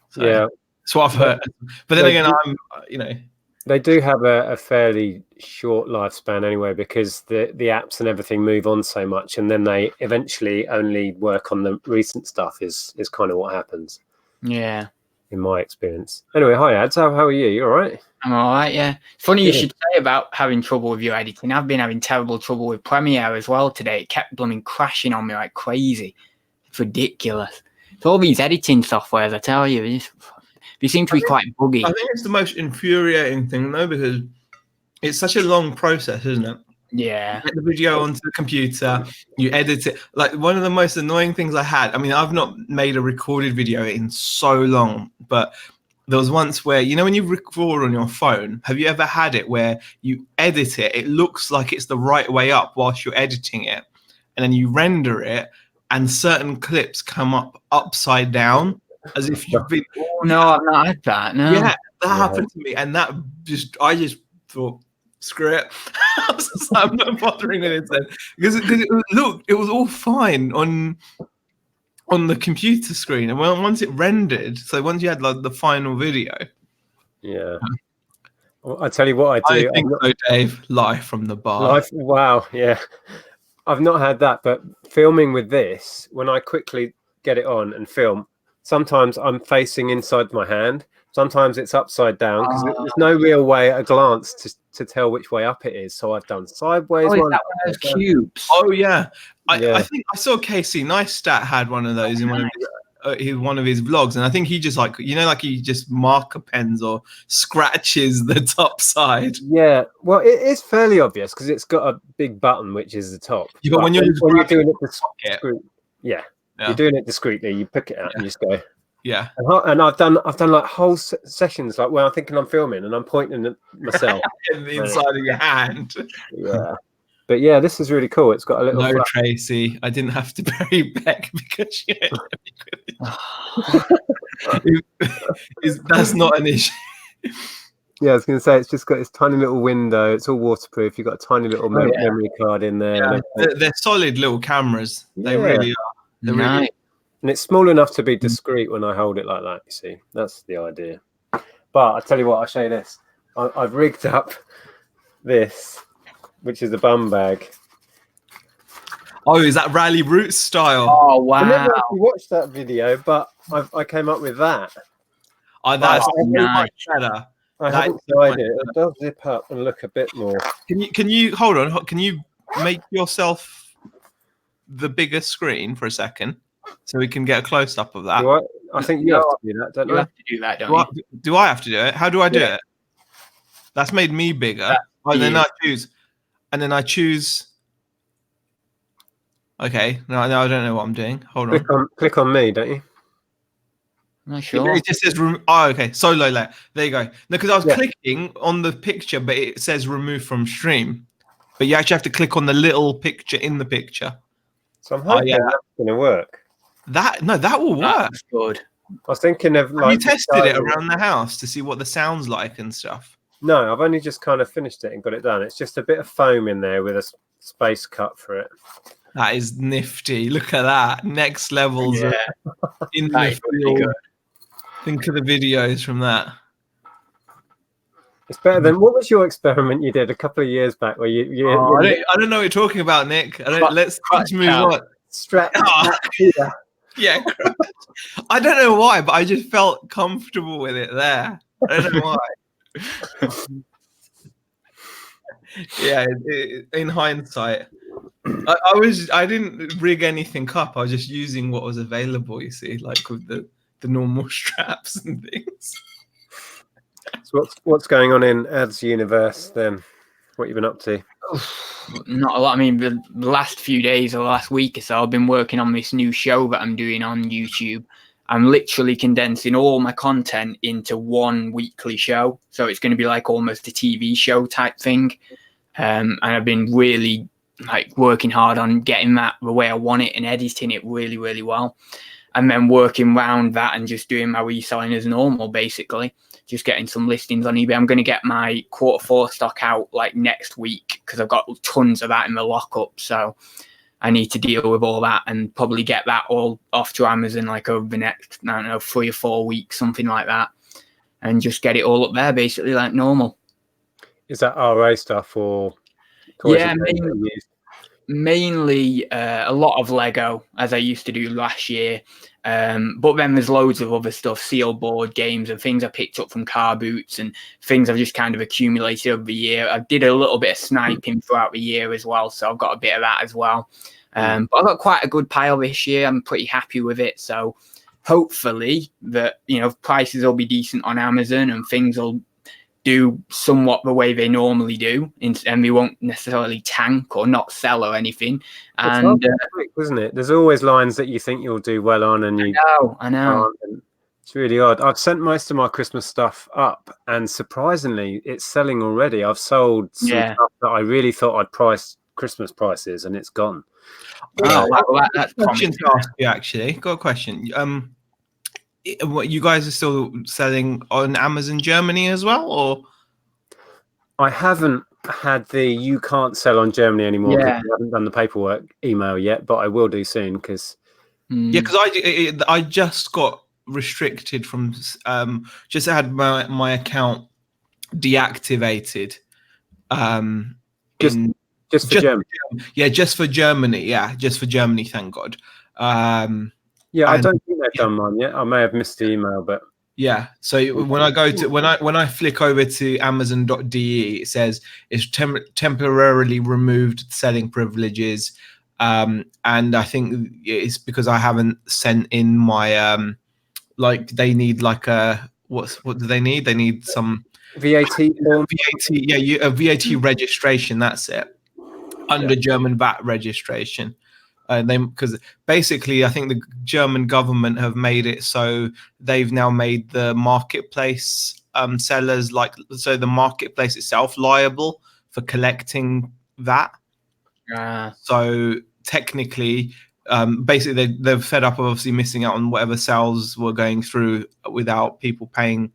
So, Yeah. that's what I've heard. But then again, I'm, you know. They do have a fairly short lifespan anyway, because the apps and everything move on so much, and then they eventually only work on the recent stuff is kind of what happens. Yeah. In my experience. Anyway, hi Ads, how are you? You all right? I'm all right, yeah. Funny you should say about having trouble with your editing. I've been having terrible trouble with Premiere as well today. It kept blooming crashing on me like crazy. It's ridiculous. It's all these editing softwares, I tell you, they seem to be quite buggy. I think it's the most infuriating thing, though, because it's such a long process, isn't it? Yeah. You get the video onto the computer, you edit it. Like, one of the most annoying things I had, I mean, I've not made a recorded video in so long, but there was once where, you know, when you record on your phone, have you ever had it where you edit it, it looks like it's the right way up whilst you're editing it, and then you render it, and certain clips come up upside down as if you've been... Oh, no, I've not had that, no. Yeah, that happened to me, and that I just thought, screw it. I'm not bothering with it then, because it was all fine on the computer screen, and once it rendered, so once you had like the final video. Yeah. Well, I tell you what I do. I think so, Dave. Live from the bar. Live, wow, yeah. I've not had that, but filming with this, when I quickly get it on and film, sometimes I'm facing inside my hand. Sometimes it's upside down, because there's no real way at a glance to tell which way up it is. So I've done sideways. Oh, is that one of those cubes? Oh, yeah. Yeah. I think I saw Casey Neistat had one of those in one of his vlogs, and I think he just, like, you know, like he just marker pens or scratches the top side. Yeah, well, it is fairly obvious because it's got a big button, which is the top. Yeah, but when you're doing it discreetly, you're doing it discreetly. You pick it out and you just go. Yeah, and I've done like whole sessions, like where I'm thinking I'm filming and I'm pointing at myself in the inside of your hand. Yeah, but yeah, this is really cool. It's got a little. No, Tracy, I didn't have to bury Beck because that's not an issue. Yeah, I was going to say, it's just got this tiny little window. It's all waterproof. You've got a tiny little memory card in there. Yeah, they're solid little cameras. They really are. They're really. And it's small enough to be discreet when I hold it like that, you see. That's the idea. But I'll tell you what, I'll show you this. I've rigged up this, which is a bum bag. Oh, is that Rally Roots style? Oh, wow. I never actually watched that video, but I came up with that. Oh, that's nice. better. I haven't tried it. It does zip up and look a bit more. Can you hold on? Can you make yourself the bigger screen for a second, so we can get a close up of that? I think you have to do that, don't you? You have to do that, don't you? Do I have to do it? How do I do it? That's made me bigger. Then I choose. Okay, no, I don't know what I'm doing. Hold on. Click on me, don't you? Not sure. It just says okay, solo layer. There you go. No, because I was clicking on the picture, but it says remove from stream. But you actually have to click on the little picture in the picture. So I'm hoping that's going to work. That will work. That's good. I was thinking of Have you tested it around the house to see what the sound's like and stuff? No, I've only just kind of finished it and got it done. It's just a bit of foam in there with a space cut for it. That is nifty. Look at that. Next levels in the field. Think of the videos from that. It's better than, what was your experiment you did a couple of years back where you I don't know what you're talking about, Nick. Let's move on. Strap. Yeah. I don't know why, but I just felt comfortable with it there. I don't know why. Yeah, in hindsight, I didn't rig anything up. I was just using what was available, you see, like with the normal straps and things. So what's going on in Ads universe then? What you been up to? Not a lot. I mean, the last few days or last week or so, I've been working on this new show that I'm doing on YouTube. I'm literally condensing all my content into one weekly show. So it's going to be like almost a TV show type thing. And I've been really like working hard on getting that the way I want it and editing it really, really well. And then working around that and just doing my reselling as normal, basically. Just getting some listings on eBay. I'm going to get my Q4 stock out like next week because I've got tons of that in the lockup. So I need to deal with all that and probably get that all off to Amazon like over the next, I don't know, 3 or 4 weeks, something like that. And just get it all up there basically like normal. Is that RA stuff or toys? Yeah, mainly a lot of Lego, as I used to do last year. But then there's loads of other stuff, seal board games and things I picked up from car boots and things I've just kind of accumulated over the year. I did a little bit of sniping throughout the year as well, so I've got a bit of that as well. But I've got quite a good pile this year. I'm pretty happy with it. So hopefully that, prices will be decent on Amazon and things will do somewhat the way they normally do, and we won't necessarily tank or not sell or anything. And isn't it? There's always lines that you think you'll do well on, and I know. It's really odd. I've sent most of my Christmas stuff up, and surprisingly, it's selling already. I've sold some stuff that I really thought I'd price Christmas prices, and it's gone. That's question to ask you. Actually, got a question. What, you guys are still selling on Amazon Germany as well, or? I haven't had the you can't sell on Germany anymore because I haven't done the paperwork email yet, but I will do soon because I just got restricted from just had my account deactivated just for Germany. Just for Germany, thank God. I don't think they've done mine yet. I may have missed the email, but yeah. So when I go to when I flick over to Amazon.de, it says it's temporarily removed selling privileges, and I think it's because I haven't sent in my like they need like a what do they need? They need some VAT form. a VAT registration. That's it, under German VAT registration. Because basically, I think the German government have made it so they've now made the marketplace sellers so the marketplace itself liable for collecting that. So technically, basically they're fed up of obviously missing out on whatever sales were going through without people paying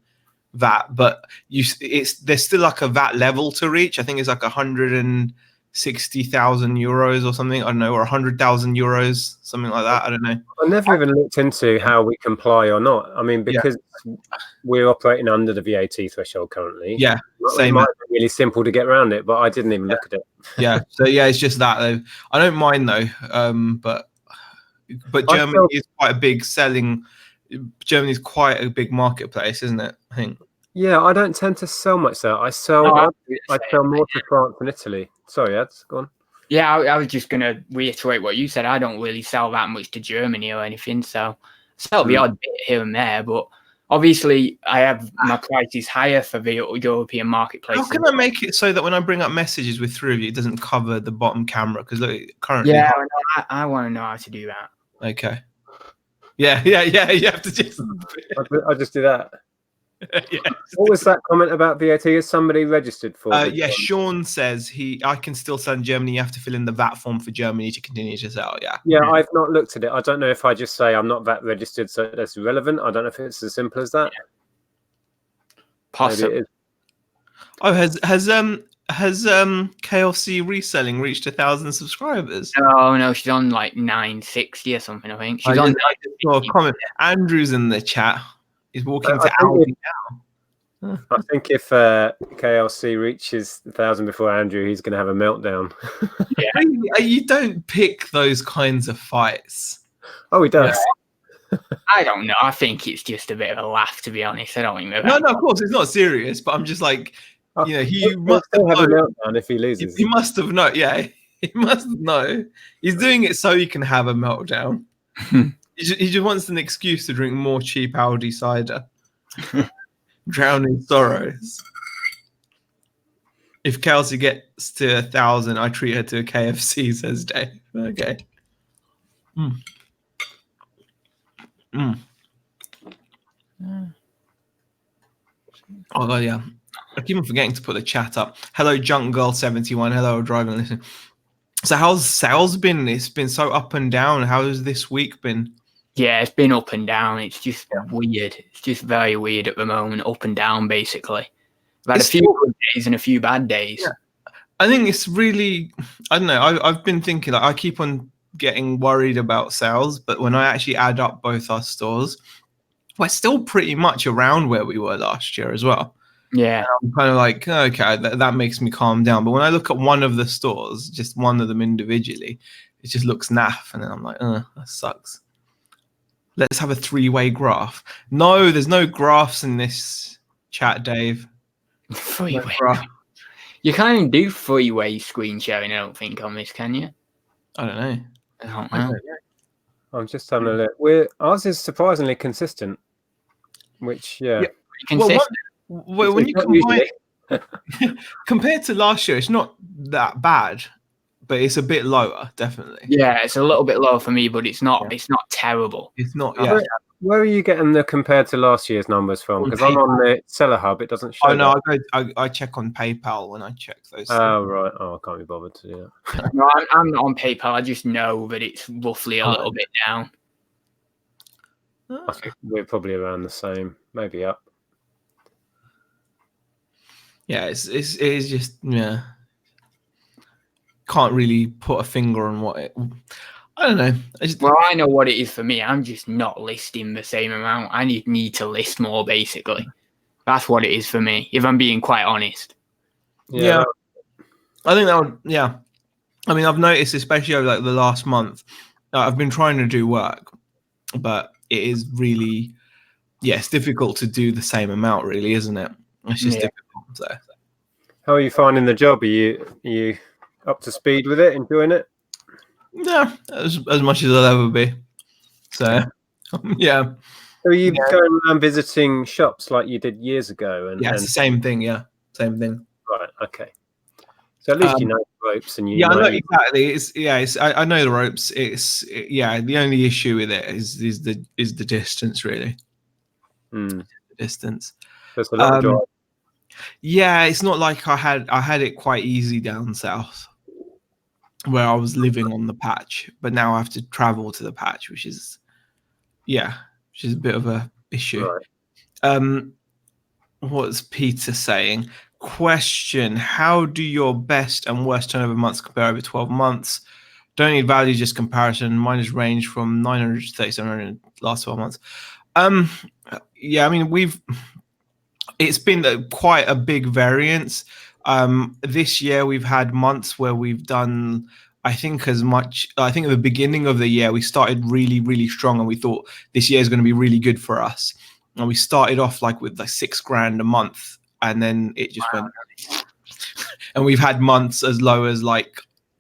VAT. But there's still like a VAT level to reach. I think it's like 160,000 euros or something, I don't know, or 100,000 euros, something like that. I don't know. I never even looked into how we comply or not. I mean, because we're operating under the VAT threshold currently. Yeah, it might be really simple to get around it, but I didn't even look at it. So it's just that though. I don't mind though, but Germany is quite a big Germany's quite a big marketplace, isn't it? I think. Yeah, I don't tend to sell much there. I sell more to France and Italy. Sorry, Ads, go on. Yeah, I was just going to reiterate what you said. I don't really sell that much to Germany or anything, so I sell the odd bit here and there, but obviously I have my prices higher for the European marketplace. How can I make it so that when I bring up messages with three of you, it doesn't cover the bottom camera? Because look, currently... Yeah, I want to know how to do that. Okay. Yeah, you have to just... I'll just do that. What was that comment about VAT? Is somebody registered for Sean says I can still sell in Germany. You have to fill in the VAT form for Germany to continue to sell. I've not looked at it. I don't know if I just say I'm not VAT registered, so that's irrelevant. I don't know if it's as simple as that. Possibly. Has KLC Reselling reached 1,000 subscribers? No, she's on like 960 or something, I think. She's on. Comment. Andrew's in the chat. He's walking to Aldi now. I think if KLC reaches 1,000 before Andrew, he's going to have a meltdown. You don't pick those kinds of fights. Oh, he does. I don't know. I think it's just a bit of a laugh, to be honest. I don't think that. No, of course it's not serious. But I'm just like, he must have a meltdown if he loses. He must have known. Yeah, he must know. He's doing it so he can have a meltdown. He just wants an excuse to drink more cheap Aldi cider. Drown in sorrows. If Kelsey gets to 1,000, I treat her to a KFC, says Dave. Okay. Oh yeah, I keep on forgetting to put the chat up. Hello, Junk Girl 71. Hello, driving and listening. So how's sales been? It's been so up and down. How has this week been? Yeah, it's been up and down. It's just weird. It's just very weird at the moment, up and down basically. I've had a few good days and a few bad days. Yeah. I think it's really, I don't know. I've been thinking, like, I keep on getting worried about sales, but when I actually add up both our stores, we're still pretty much around where we were last year as well. Yeah. I'm kind of like, okay, that makes me calm down. But when I look at one of the stores, just one of them individually, it just looks naff. And then I'm like, that sucks. Let's have a three-way graph. No, there's no graphs in this chat, Dave. Three-way. You can't even do three-way screen sharing, I don't think, on this, can you? I don't know. I don't know. I'm just having a look. Ours is surprisingly consistent, which, yeah. Consistent. Well, when you combine compared to last year, it's not that bad, but it's a bit lower, definitely. Yeah, it's a little bit lower for me, but it's not. It's not terrible. It's not. Yeah. Where are you getting the compared to last year's numbers from? Because I'm on the Seller Hub, it doesn't show. Oh no, I check on PayPal when I check those. Oh right. Oh, I can't be bothered to do that. No, I'm not on PayPal. I just know that it's roughly a little bit down. I think we're probably around the same, maybe up. Yeah, it is just can't really put a finger on what it. I don't know. I know what it is for me. I'm just not listing the same amount. I need to list more, basically. That's what it is for me, if I'm being quite honest. Yeah. I think that would. Yeah, I mean, I've noticed, especially over like the last month, I've been trying to do work, but it is really, it's difficult to do the same amount, really, isn't it? It's just difficult. So, how are you finding the job? Are you up to speed with it? Enjoying it? Yeah, as much as I'll ever be. So, yeah. So are you going around visiting shops like you did years ago? And it's the same thing. Yeah, same thing. Right. Okay. So at least you know the ropes, and I know exactly. I know the ropes. The only issue with it is the distance, really. The distance. There's a lot of drive. Yeah, it's not like I had it quite easy down south, where I was living on the patch, but now I have to travel to the patch, which is a bit of a issue. Right. What's Peter saying? Question: how do your best and worst turnover months compare over 12 months? Don't need value, just comparison. Mine has ranged from 900 to 3,700 last 12 months. I mean, it's been quite a big variance. This year we've had months where we've done, I think at the beginning of the year we started really, really strong, and we thought this year is going to be really good for us. And we started off with $6,000 a month, and then it just went. And we've had months as low as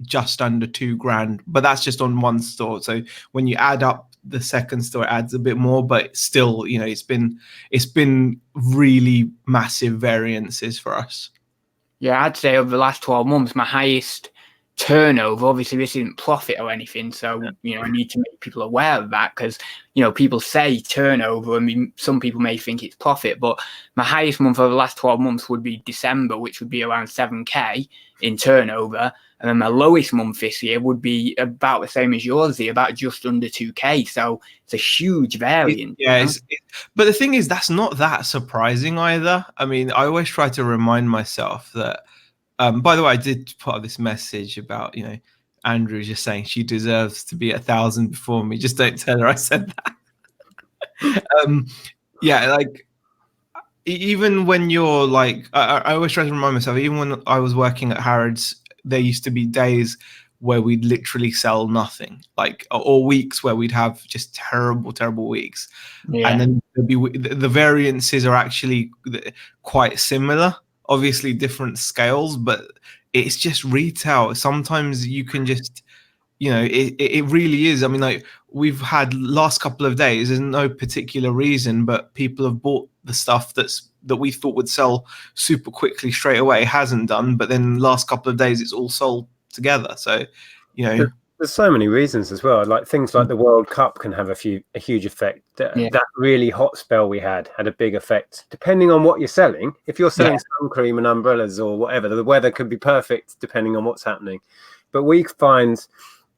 just under $2,000, but that's just on one store. So when you add up the second store, it adds a bit more, but still, it's been really massive variances for us. Yeah, I'd say over the last 12 months, my highest turnover, obviously this isn't profit or anything, so I need to make people aware of that, because people say turnover. I mean, some people may think it's profit, but my highest month over the last 12 months would be December, which would be around 7K in turnover, and then my lowest month this year would be about the same as yours, about just under 2K. So it's a huge variance. But the thing is, that's not that surprising either. I mean, I always try to remind myself that. By the way, I did put up this message about, Andrew just saying she deserves to be 1,000 before me. Just don't tell her I said that. Even when you're I always try to remind myself, even when I was working at Harrods, there used to be days where we'd literally sell nothing, or weeks where we'd have just terrible weeks. And then the variances are actually quite similar. Obviously different scales, but it's just retail. Sometimes you can just, it really is. I mean, we've had last couple of days, there's no particular reason, but people have bought the stuff that we thought would sell super quickly straight away. It hasn't done, but then last couple of days it's all sold together. So, There's so many reasons as well. Like things like the World Cup can have a huge effect. That really hot spell we had a big effect. Depending on what you're selling, if you're selling sun cream and umbrellas or whatever, the weather could be perfect depending on what's happening. But we find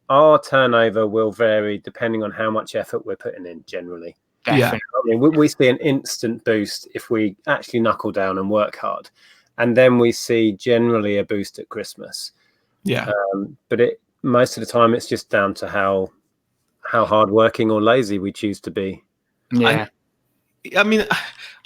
our turnover will vary depending on how much effort we're putting in generally. Definitely. I mean, we see an instant boost if we actually knuckle down and work hard. And then we see generally a boost at Christmas. Yeah. But most of the time it's just down to how hardworking or lazy we choose to be. Yeah. I mean,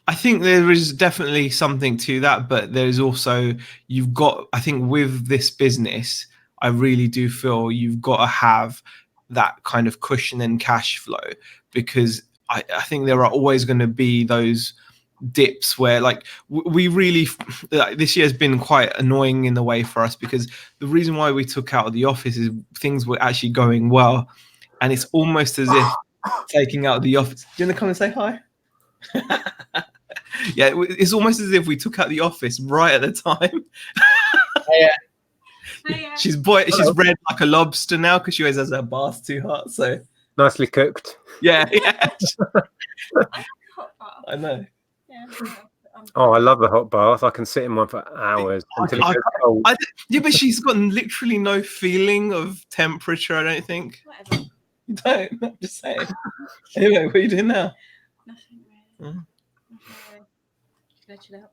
I think there is definitely something to that, but there's also, I think with this business, I really do feel you've got to have that kind of cushion and cash flow, because I think there are always going to be those dips where like we really, this year has been quite annoying in the way for us, because the reason why we took out of the office is things were actually going well, and it's almost as if taking out the office. Do you want to come and say hi? Yeah, it's almost as if we took out the office right at the time. She's red like a lobster now because she always has her bath too hot. So nicely cooked. Yeah. I know. Yeah. Oh, I love a hot bath. I can sit in one for hours until it gets cold. Yeah, but she's got literally no feeling of temperature, I don't think. Whatever. You don't? I'm just saying. Anyway, what are you doing now? Nothing really. Mm. Just gonna chill out.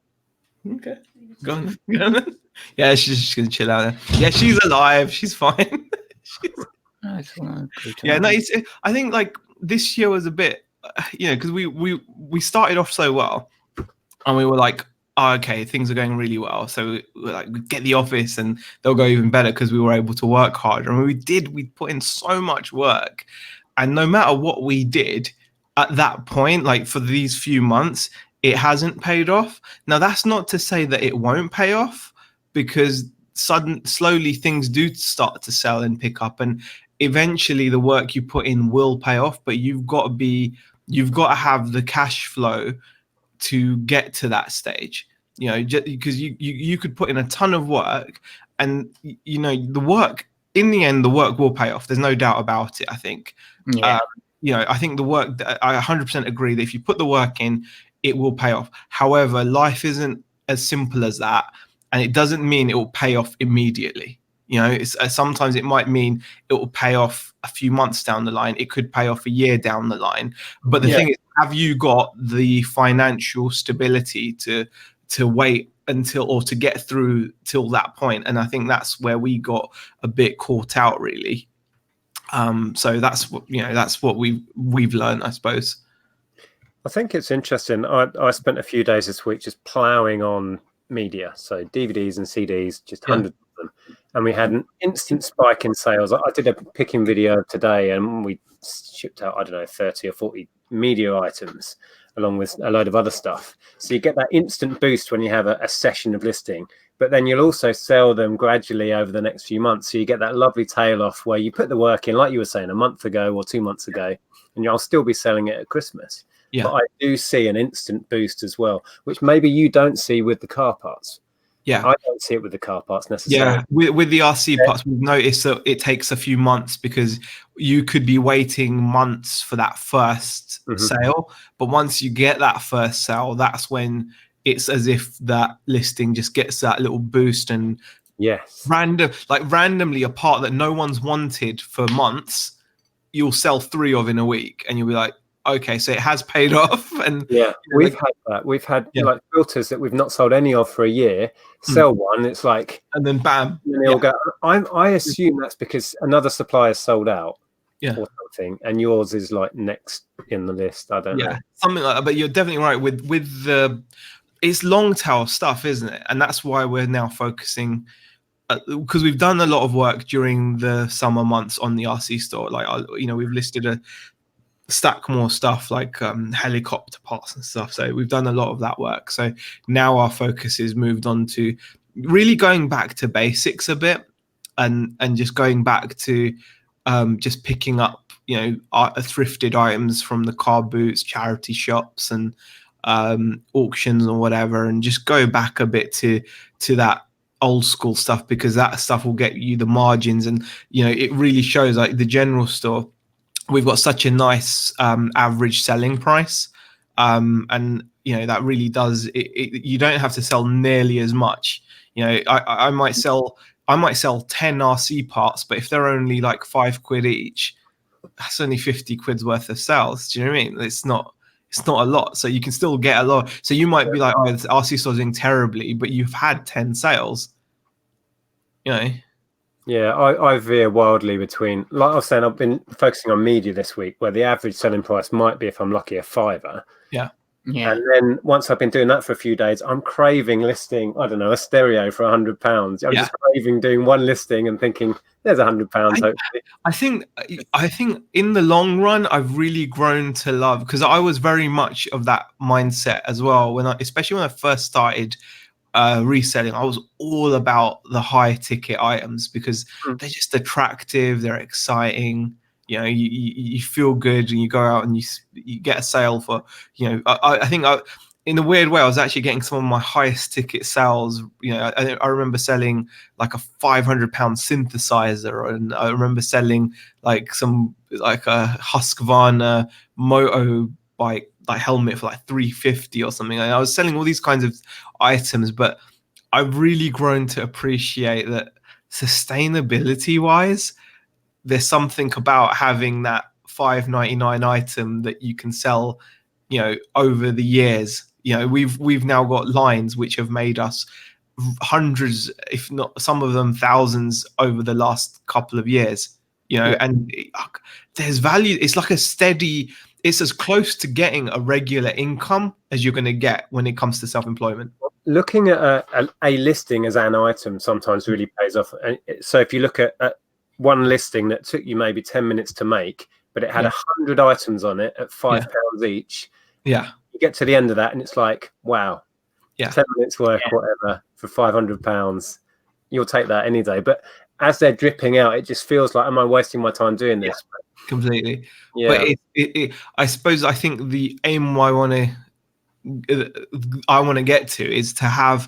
Okay. Go on then. Yeah, she's just going to chill out there. Yeah, she's alive. She's fine. Yeah, no, I think like this year was a bit, because we started off so well, and we were like, oh, okay, things are going really well. So we're like, we get the office and they'll go even better because we were able to work harder. And we put in so much work. And no matter what we did at that point, like for these few months, it hasn't paid off. Now, that's not to say that it won't pay off, because slowly things do start to sell and pick up. And eventually the work you put in will pay off, but you've got to have the cash flow to get to that stage, just because you could put in a ton of work, and the work in the end, the work will pay off. There's no doubt about it. I think, I think the work, I 100% agree that if you put the work in, it will pay off. However, life isn't as simple as that, and it doesn't mean it will pay off immediately. Sometimes it might mean it will pay off a few months down the line. It could pay off a year down the line. But the thing is, have you got the financial stability to wait until, or to get through till that point? And I think that's where we got a bit caught out, really. So that's what we've learned, I suppose. I think it's interesting. I spent a few days this week just ploughing on media, so DVDs and CDs, just hundreds of them. And we had an instant spike in sales. I did a picking video today, and we shipped out, 30 or 40 media items along with a load of other stuff. So you get that instant boost when you have a session of listing, but then you'll also sell them gradually over the next few months. So you get that lovely tail off where you put the work in, like you were saying, a month ago or 2 months ago, and you'll still be selling it at Christmas. Yeah. But I do see an instant boost as well, which maybe you don't see with the car parts. Yeah, I don't see it with the car parts necessarily. Yeah, with the RC parts, we've noticed that it takes a few months, because you could be waiting months for that first sale. But once you get that first sale, that's when it's as if that listing just gets that little boost, and randomly a part that no one's wanted for months, you'll sell 3 of in a week, and you'll be like, okay, so it has paid off. And we've had that. We've had like filters that we've not sold any of for a year. Sell one, it's like, and then bam, and they'll go. I assume that's because another supplier sold out, or something, and yours is like next in the list. I don't know, something like that. But you're definitely right with the, it's long tail stuff, isn't it? And that's why we're now focusing, because we've done a lot of work during the summer months on the RC store. Like we've listed a stack more stuff like helicopter parts and stuff. So we've done a lot of that work. So now our focus is moved on to really going back to basics a bit, and just going back to just picking up thrifted items from the car boots, charity shops, and auctions or whatever, and just go back a bit to that old school stuff, because that stuff will get you the margins, and it really shows. Like the general store, we've got such a nice average selling price, and that really does it. You don't have to sell nearly as much. I might sell 10 RC parts, but if they're only like £5 each, that's only 50 quid's worth of sales. Do you know what I mean? It's not a lot, so you can still get a lot. So you might be like, oh, this RC store's doing terribly, but you've had 10 sales. Yeah, I veer wildly between, like I was saying, I've been focusing on media this week, where the average selling price might be, if I'm lucky, £5. Yeah. And then once I've been doing that for a few days, I'm craving listing, I don't know, a stereo for £100. I'm just craving doing one listing and thinking, there's £100, hopefully. I think in the long run, I've really grown to love, because I was very much of that mindset as well, especially when I first started reselling. I was all about the high ticket items, because they're just attractive, they're exciting. You feel good, and you go out and you get a sale for, I think in a weird way, I was actually getting some of my highest ticket sales. I remember selling like a £500 synthesizer, and I remember selling like a Husqvarna motorbike like helmet for like £350 or something. And I was selling all these kinds of items, but I've really grown to appreciate that sustainability wise, there's something about having that £5.99 item that you can sell, over the years. We've now got lines which have made us hundreds, if not some of them thousands, over the last couple of years. And there's value. It's like it's as close to getting a regular income as you're going to get when it comes to self-employment. Looking at a listing as an item sometimes really pays off. And so if you look at one listing that took you maybe 10 minutes to make, but it had 100 items on it at £5 each. Yeah. You get to the end of that and it's like, wow, 10 minutes work, whatever, for £500. You'll take that any day. But as they're dripping out, it just feels like, am I wasting my time doing this? Completely. Yeah. But I think the aim I want to get to is I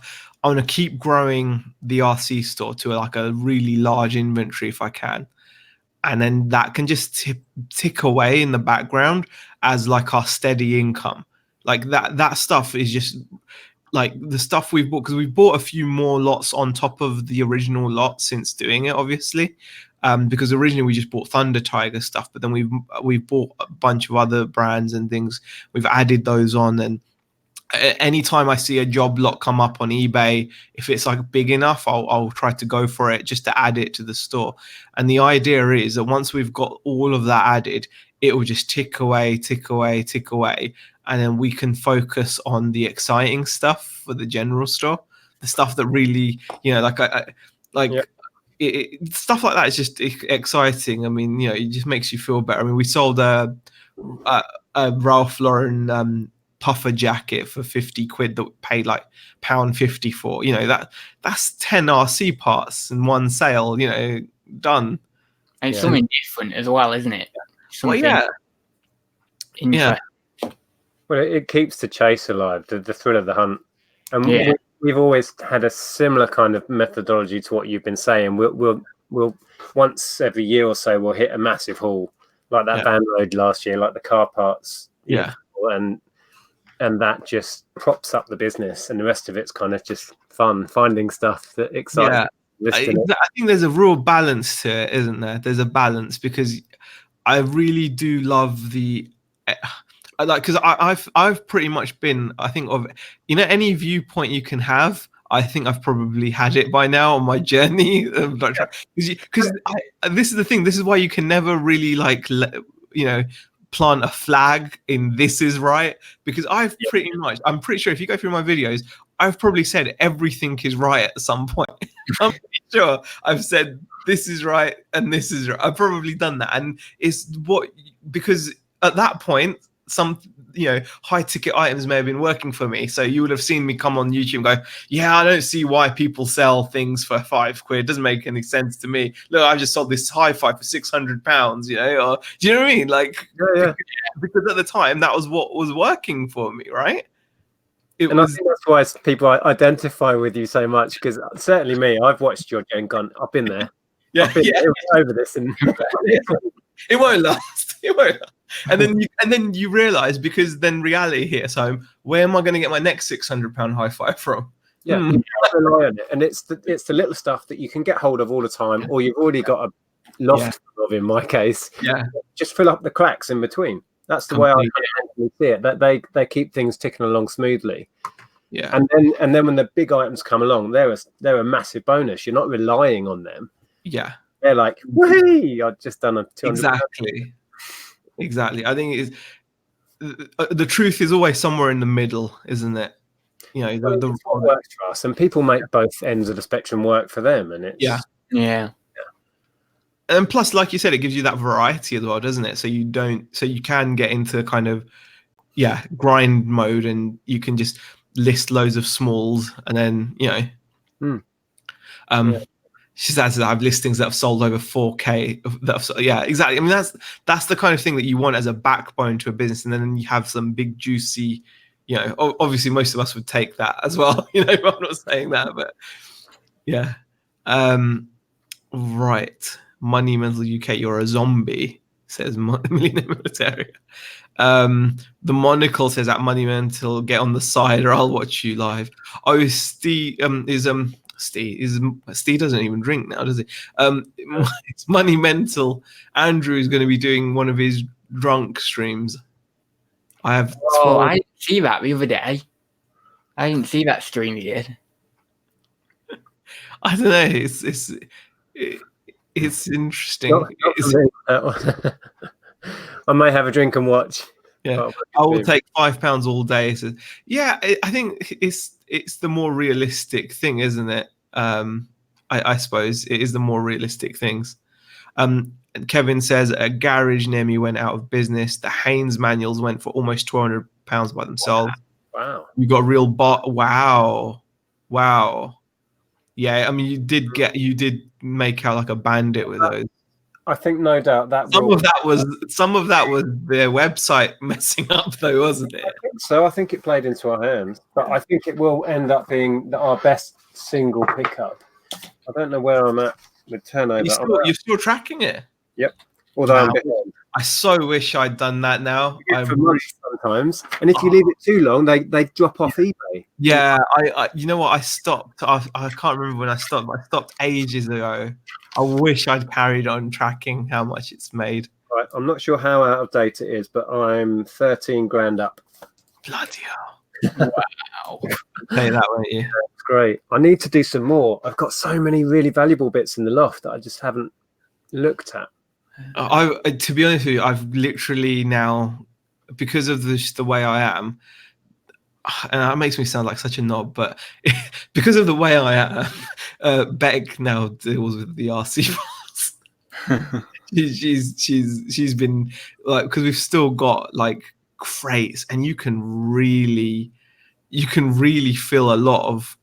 want to keep growing the RC store to like a really large inventory if I can. And then that can just tick away in the background as like our steady income. Like that stuff is just like the stuff we've bought, because we've bought a few more lots on top of the original lot since doing it, obviously. Because originally we just bought Thunder Tiger stuff, but then we've bought a bunch of other brands and things. We've added those on, and anytime I see a job lot come up on eBay, if it's like big enough, I'll try to go for it just to add it to the store. And the idea is that once we've got all of that added, it will just tick away, and then we can focus on the exciting stuff for the general store, the stuff that really, stuff like that is just exciting. I mean, it just makes you feel better. I mean, we sold a Ralph Lauren puffer jacket for 50 quid that we paid like £1.50 for. That's 10 RC parts in one sale, done. And it's something different as well, isn't it? Something interesting. Well, it keeps the chase alive, the thrill of the hunt. And we've always had a similar kind of methodology to what you've been saying. We'll once every year or so we'll hit a massive haul like that van load last year, like the car parts. And that just props up the business, and the rest of it's kind of just fun, finding stuff that excites. I think there's a real balance to it, isn't there? There's a balance, because I really do love because I've pretty much been, I think, of any viewpoint you can have. I think I've probably had it by now on my journey. Because this is the thing. This is why you can never really plant a flag in this is right, because I'm pretty sure if you go through my videos, I've probably said everything is right at some point. I'm pretty sure I've said this is right and this is right. I've probably done that, and it's because at that point some high ticket items may have been working for me. So you would have seen me come on YouTube and go, I don't see why people sell things for £5. It doesn't make any sense to me. Look, I just sold this hi-fi for £600, or do you know what I mean? Like, because at the time that was what was working for me, right? it And I was think that's why people identify with you so much, because certainly me, I've watched your and gone, I've been there. yeah, I've been yeah. there, over this. And It won't last. It won't. And then you realize, because then reality hits home. Where am I going to get my next £600 high five from? yeah, you can't rely on it. And it's the little stuff that you can get hold of all the time, or you've already got a loft full of, in my case. Yeah, Just fill up the cracks in between. That's the way I kind of see it. That they keep things ticking along smoothly. yeah. And then when the big items come along, they're a massive bonus. You're not relying on them. Yeah, They're like, whee! I've just done a 200. Exactly. I think it is. The truth is always somewhere in the middle, isn't it? You know, It's what works for us, and people make both ends of the spectrum work for them, and it's Yeah. And plus, like you said, it gives you that variety as well, doesn't it? So you can get into kind of grind mode, and you can just list loads of smalls, and then she says I have listings that have sold over 4K. Exactly. I mean, that's the kind of thing that you want as a backbone to a business, and then you have some big juicy. You know, obviously most of us would take that as well. You know, I'm not saying that, but yeah. Right. Money Mental UK, you're a zombie, says Millionaire Military. The monocle says at Money Mental, get on the side or I'll watch you live. Oh, Steve Steve doesn't even drink now, does he? It's Money Mental. Andrew is going to be doing one of his drunk streams. I didn't see that the other day. I didn't see that stream yet. I don't know. It's interesting. I may have a drink and watch. Yeah, I will take £5 all day. So, yeah, I think it's the more realistic thing, isn't it? I suppose it is the more realistic things. Kevin says a garage near me went out of business. The Haynes manuals went for almost £1,200 by themselves. Wow. You got a real bot. Wow. Yeah, I mean, you did make out like a bandit with those. I think no doubt that some of that was their website messing up, though, wasn't it? I think so. I think it played into our hands, but I think it will end up being our best single pickup. I don't know where I'm at with turnover. You're still tracking it. Yep. Although I'm behind. I so wish I'd done that now. Sometimes, and if you leave it too long, they drop off eBay. Yeah, I you know what? I stopped. I can't remember when I stopped. But I stopped ages ago. I wish I'd carried on tracking how much it's made. Right, I'm not sure how out of date it is, but I'm 13 grand up. Bloody hell! Wow. Say that, won't you? That's great. I need to do some more. I've got so many really valuable bits in the loft that I just haven't looked at. To be honest with you, I've literally now, because of the way I am, and that makes me sound like such a knob, but because of the way I am, Beck now deals with the RC files. she's been like, because we've still got like crates, and you can really fill a lot of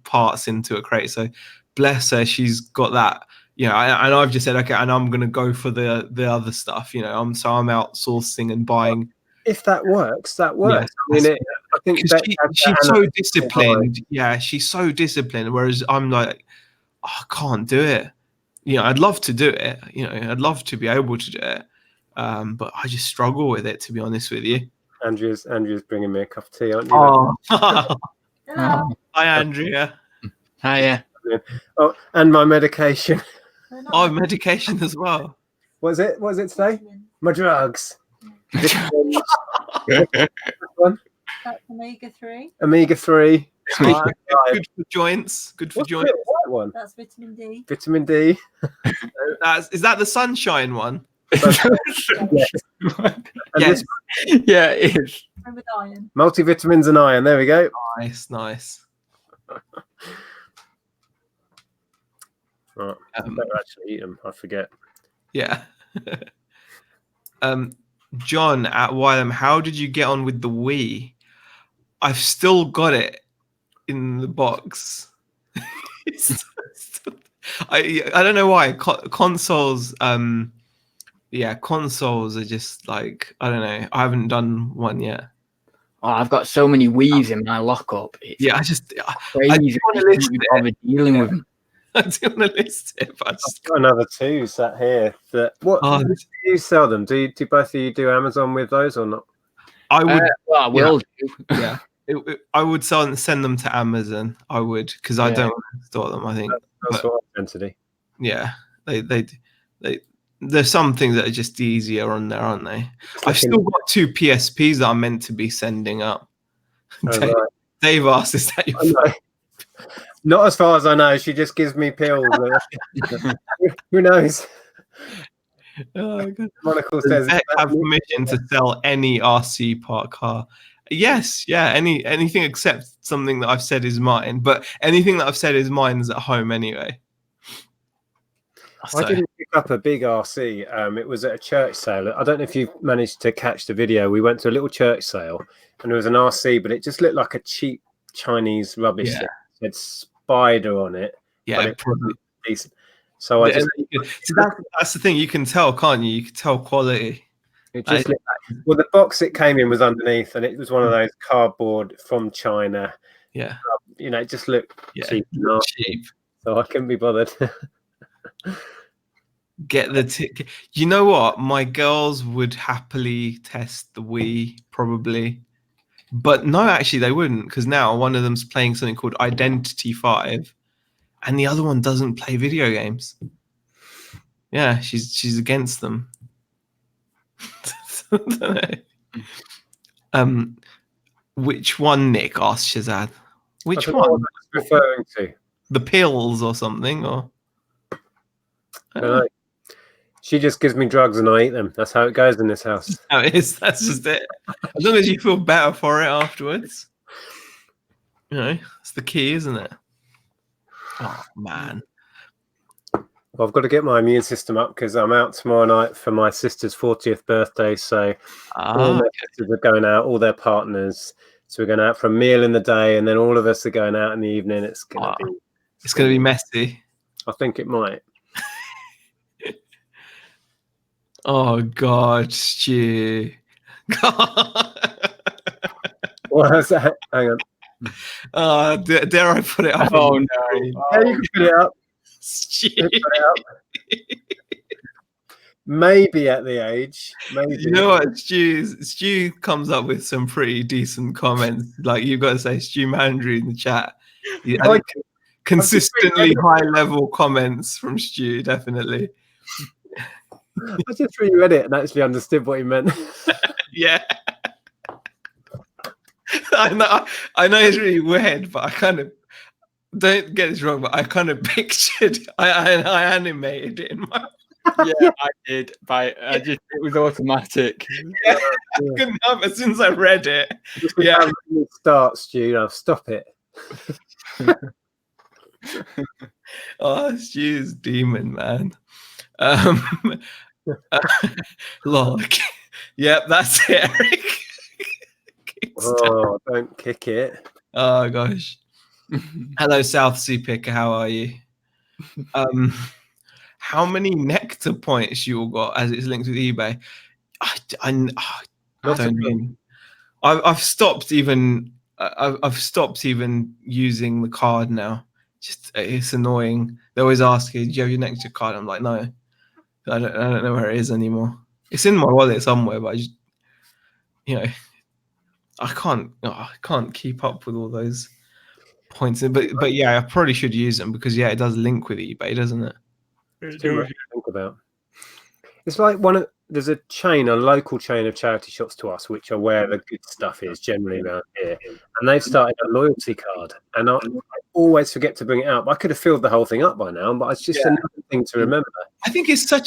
parts into a crate. So bless her, she's got that. You know, and I've just said, okay, and I'm going to go for the other stuff. You know, I'm outsourcing and buying. If that works, that works. Yeah, I mean, I think she's so disciplined. Yeah, she's so disciplined. Whereas I'm like, I can't do it. You know, I'd love to do it. You know, I'd love to be able to do it, but I just struggle with it, to be honest with you. Andrew's bringing me a cup of tea, aren't you? Oh, Hello. Hi, Andrea. Hiya. Oh, and my medication. Oh, medication as well. What is it today? My drugs. That's omega-3. Omega-3. Good for joints. Good for joints. That one? That's vitamin D. Vitamin D. Is that the sunshine one? Yes. Yes. Yeah, it is. And with iron. Multivitamins and iron. There we go. Nice. Right. I better actually eat them. I forget. Yeah. John at Wylam, how did you get on with the Wii? I've still got it in the box. I don't know why. Consoles consoles are just like, I don't know. I haven't done one yet. Oh, I've got so many weaves in my lockup. It's Yeah, I crazy. do I wanna just list can't be it. bothered dealing with them. I do want to list it, but I I've just got another 2 sat here. That what Oh, do you sell them? Do both of you do Amazon with those or not? I would Well, I will do. yeah. I would send them to Amazon. I would, because I Yeah. don't want to store them. I think, That's but what I tend to do. yeah, they there's some things that are just easier on there, aren't they? I've still got 2 PSPs that I'm meant to be sending up. Oh, Dave, right. Dave asked, "Is that I your?" know. Not as far as I know. She just gives me pills. Who knows? Oh, God. Monocle Does says, Beck have permission to sell any RC park car? Yes, yeah, anything except something that I've said is mine. But anything that I've said is mine is at home anyway. I So, didn't pick up a big RC. It was at a church sale. I don't know if you've managed to catch the video. We went to a little church sale, and there was an RC, but it just looked like a cheap Chinese rubbish Yeah. thing. It had Spider on it, yeah, but it probably. wasn't decent. So I just, See, that's the thing. You can tell, can't you? You can tell quality. it just looked, well, the box it came in was underneath, and it was one of those cardboard from China. Yeah, You know, it just looked cheap. cheap. So I couldn't be bothered. Get the ticket. You know what? My girls would happily test the Wii, probably. But no, actually, they wouldn't, because now one of them's playing something called Identity 5, and the other one doesn't play video games. Yeah, she's against them. Which one, Nick? Asked Shazad. Which one? What that's referring to? The pills or something? Or I don't know. She just gives me drugs and I eat them. That's how it goes in this house. how it is. That's just it. As long as you feel better for it afterwards. You know, it's the key, isn't it? Oh man. Well, I've got to get my immune system up because I'm out tomorrow night for my sister's 40th birthday. So all my sisters are going out, all their partners. So we're going out for a meal in the day, and then all of us are going out in the evening. It's going to be messy. I think it might. Oh God, Stu. What was that? Hang on. Dare I put it up? Oh no! Yeah, you can put it up. Stu. You can put it up. Maybe at the age. Maybe. You know what? Stu comes up with some pretty decent comments. Like, you've got to say Stu Mandry in the chat. Yeah, consistently high level comments from Stu, definitely. I just reread it and actually understood what he meant. Yeah. I know it's really weird, but I kind of, don't get this wrong, but I kind of pictured, I animated it in my. Yeah, I did. It was automatic. Yeah, I couldn't help it since I read it. Yeah, start, Stu. Now stop it. Oh, Stu's demon, man. Lol. Yep, that's it, Eric. Oh, don't kick it. Oh gosh. Hello, South Sea Picker. How are you? How many nectar points you all got as it's linked with eBay? I don't know. I've stopped even. I've stopped even using the card now. Just it's annoying. They always ask you, "Do you have your nectar card?" I'm like, no, I don't know where it is anymore. It's in my wallet somewhere, but I just, I can't keep up with all those points. But yeah, I probably should use them because it does link with eBay, doesn't it? It's too much to think about. It's like there's a local chain of charity shops to us, which are where the good stuff is generally around here, and they've started a loyalty card, and I always forget to bring it up. I could have filled the whole thing up by now, but it's just another thing to remember. I think it's I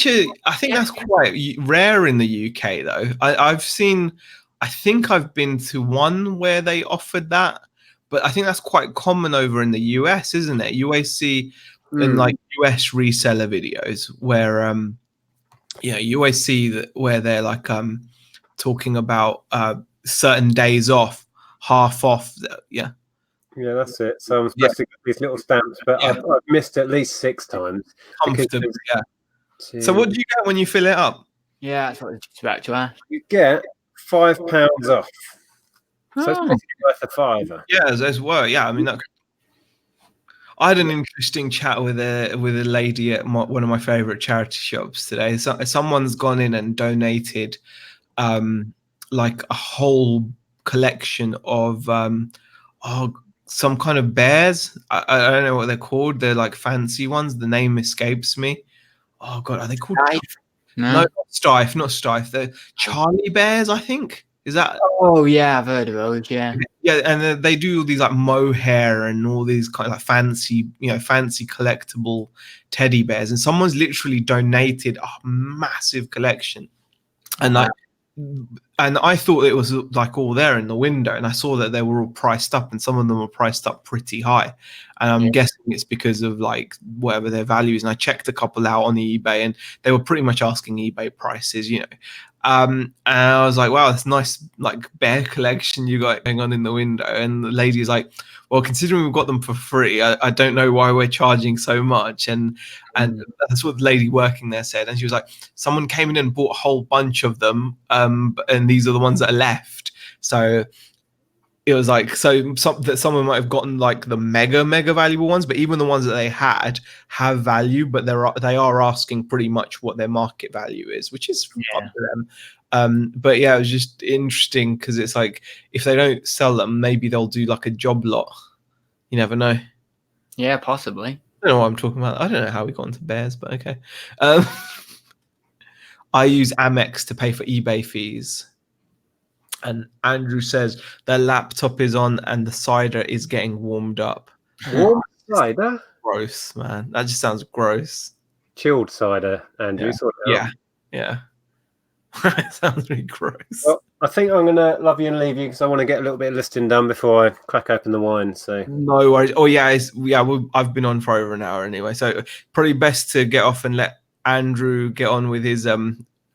think that's quite rare in the UK though. I think I've been to one where they offered that, but I think that's quite common over in the US, isn't it? You always see in like US reseller videos where you always see that where they're like talking about certain days off, half off. Yeah, that's it. So I'm supposed to get these little stamps, but I've missed at least 6 times. Comfortable, yeah. So what do you get when you fill it up? Yeah, that's what I was just about to ask. You get £5 off. So it's Oh. basically worth a fiver. Yeah, as well. Yeah, I mean, I had an interesting chat with a lady at one of my favorite charity shops today. So, someone's gone in and donated like a whole collection of some kind of bears. I don't know what they're called. They're like fancy ones. The name escapes me. Oh god, are they called? No, not Stife. They're Charlie bears, I think. Is that? Oh yeah, I've heard of those. Yeah. Yeah, and they do all these like mohair and all these kind of like fancy collectible teddy bears. And someone's literally donated a massive collection, and and I thought it was like all there in the window, and I saw that they were all priced up, and some of them were priced up pretty high, and I'm guessing it's because of like whatever their value is. And I checked a couple out on the eBay, and they were pretty much asking eBay prices, and I was like, wow, that's nice, like bear collection you got going on in the window. And the lady's like, well, considering we've got them for free, I don't know why we're charging so much. And that's what the lady working there said. And she was like, someone came in and bought a whole bunch of them, and these are the ones that are left. So it was like, that someone might have gotten like the mega valuable ones, but even the ones that they had have value, but they are asking pretty much what their market value is, which is up to them. But yeah, it was just interesting because it's like, if they don't sell them, maybe they'll do like a job lot. You never know. Yeah, possibly. I don't know what I'm talking about. I don't know how we got into bears, but okay. I use Amex to pay for eBay fees. And Andrew says their laptop is on and the cider is getting warmed up. Warm cider? Gross, man. That just sounds gross. Chilled cider, Andrew. Yeah. It sounds really gross. Well, I think I'm going to love you and leave you because I want to get a little bit of listing done before I crack open the wine. So no worries. Oh yeah, I've been on for over an hour anyway, so probably best to get off and let Andrew get on with his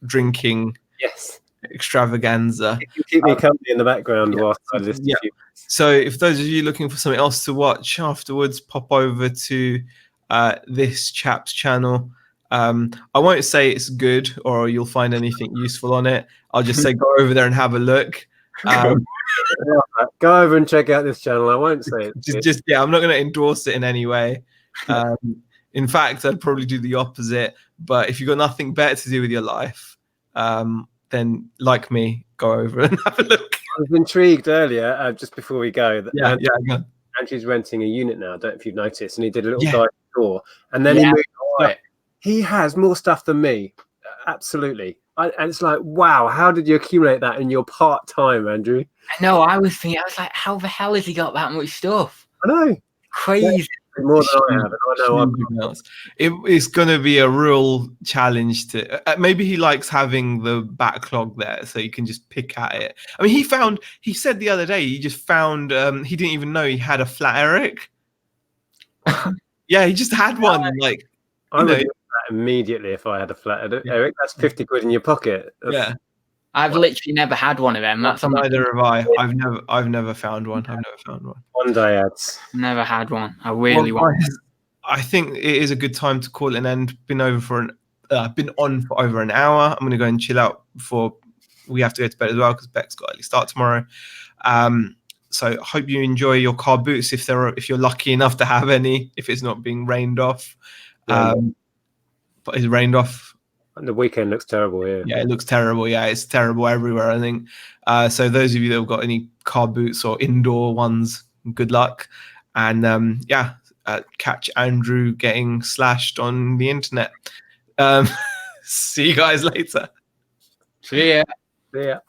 drinking. Yes. Extravaganza. You keep me company in the background whilst I listen to you. So if those of you looking for something else to watch afterwards, pop over to this chap's channel. I won't say it's good or you'll find anything useful on it. I'll just say go over there and have a look. Go over and check out this channel. I won't say it. I'm not going to endorse it in any way. In fact, I'd probably do the opposite. But if you've got nothing better to do with your life, then, like me, go over and have a look. I was intrigued earlier, just before we go, that Andrew's renting a unit now. I don't know if you've noticed, and he did a little dive tour, and then he moved on. He has more stuff than me, absolutely. And it's like, wow, how did you accumulate that in your part-time, Andrew? I know, I was like, how the hell has he got that much stuff? I know. Crazy. More than I have, and I know it's going to be a real challenge to. Maybe he likes having the backlog there, so you can just pick at it. I mean, he said the other day he just found. He didn't even know he had a flat Eric. Yeah, he just had one. Like, I would do that immediately if I had a flat Eric. That's 50 quid in your pocket. Yeah. I've literally never had one of them. That's neither have I. I've never found one. One day, ads. Never had one. I really want. I think it is a good time to call it an end. Been on for over an hour. I'm going to go and chill out before we have to go to bed as well because Beck's got early start tomorrow. So I hope you enjoy your car boots if you're lucky enough to have any. If it's not being rained off, but it's rained off. And the weekend looks terrible here. Yeah, it looks terrible. Yeah, it's terrible everywhere, I think. So those of you that have got any car boots or indoor ones, good luck. And catch Andrew getting slashed on the internet. See you guys later. See ya. See ya.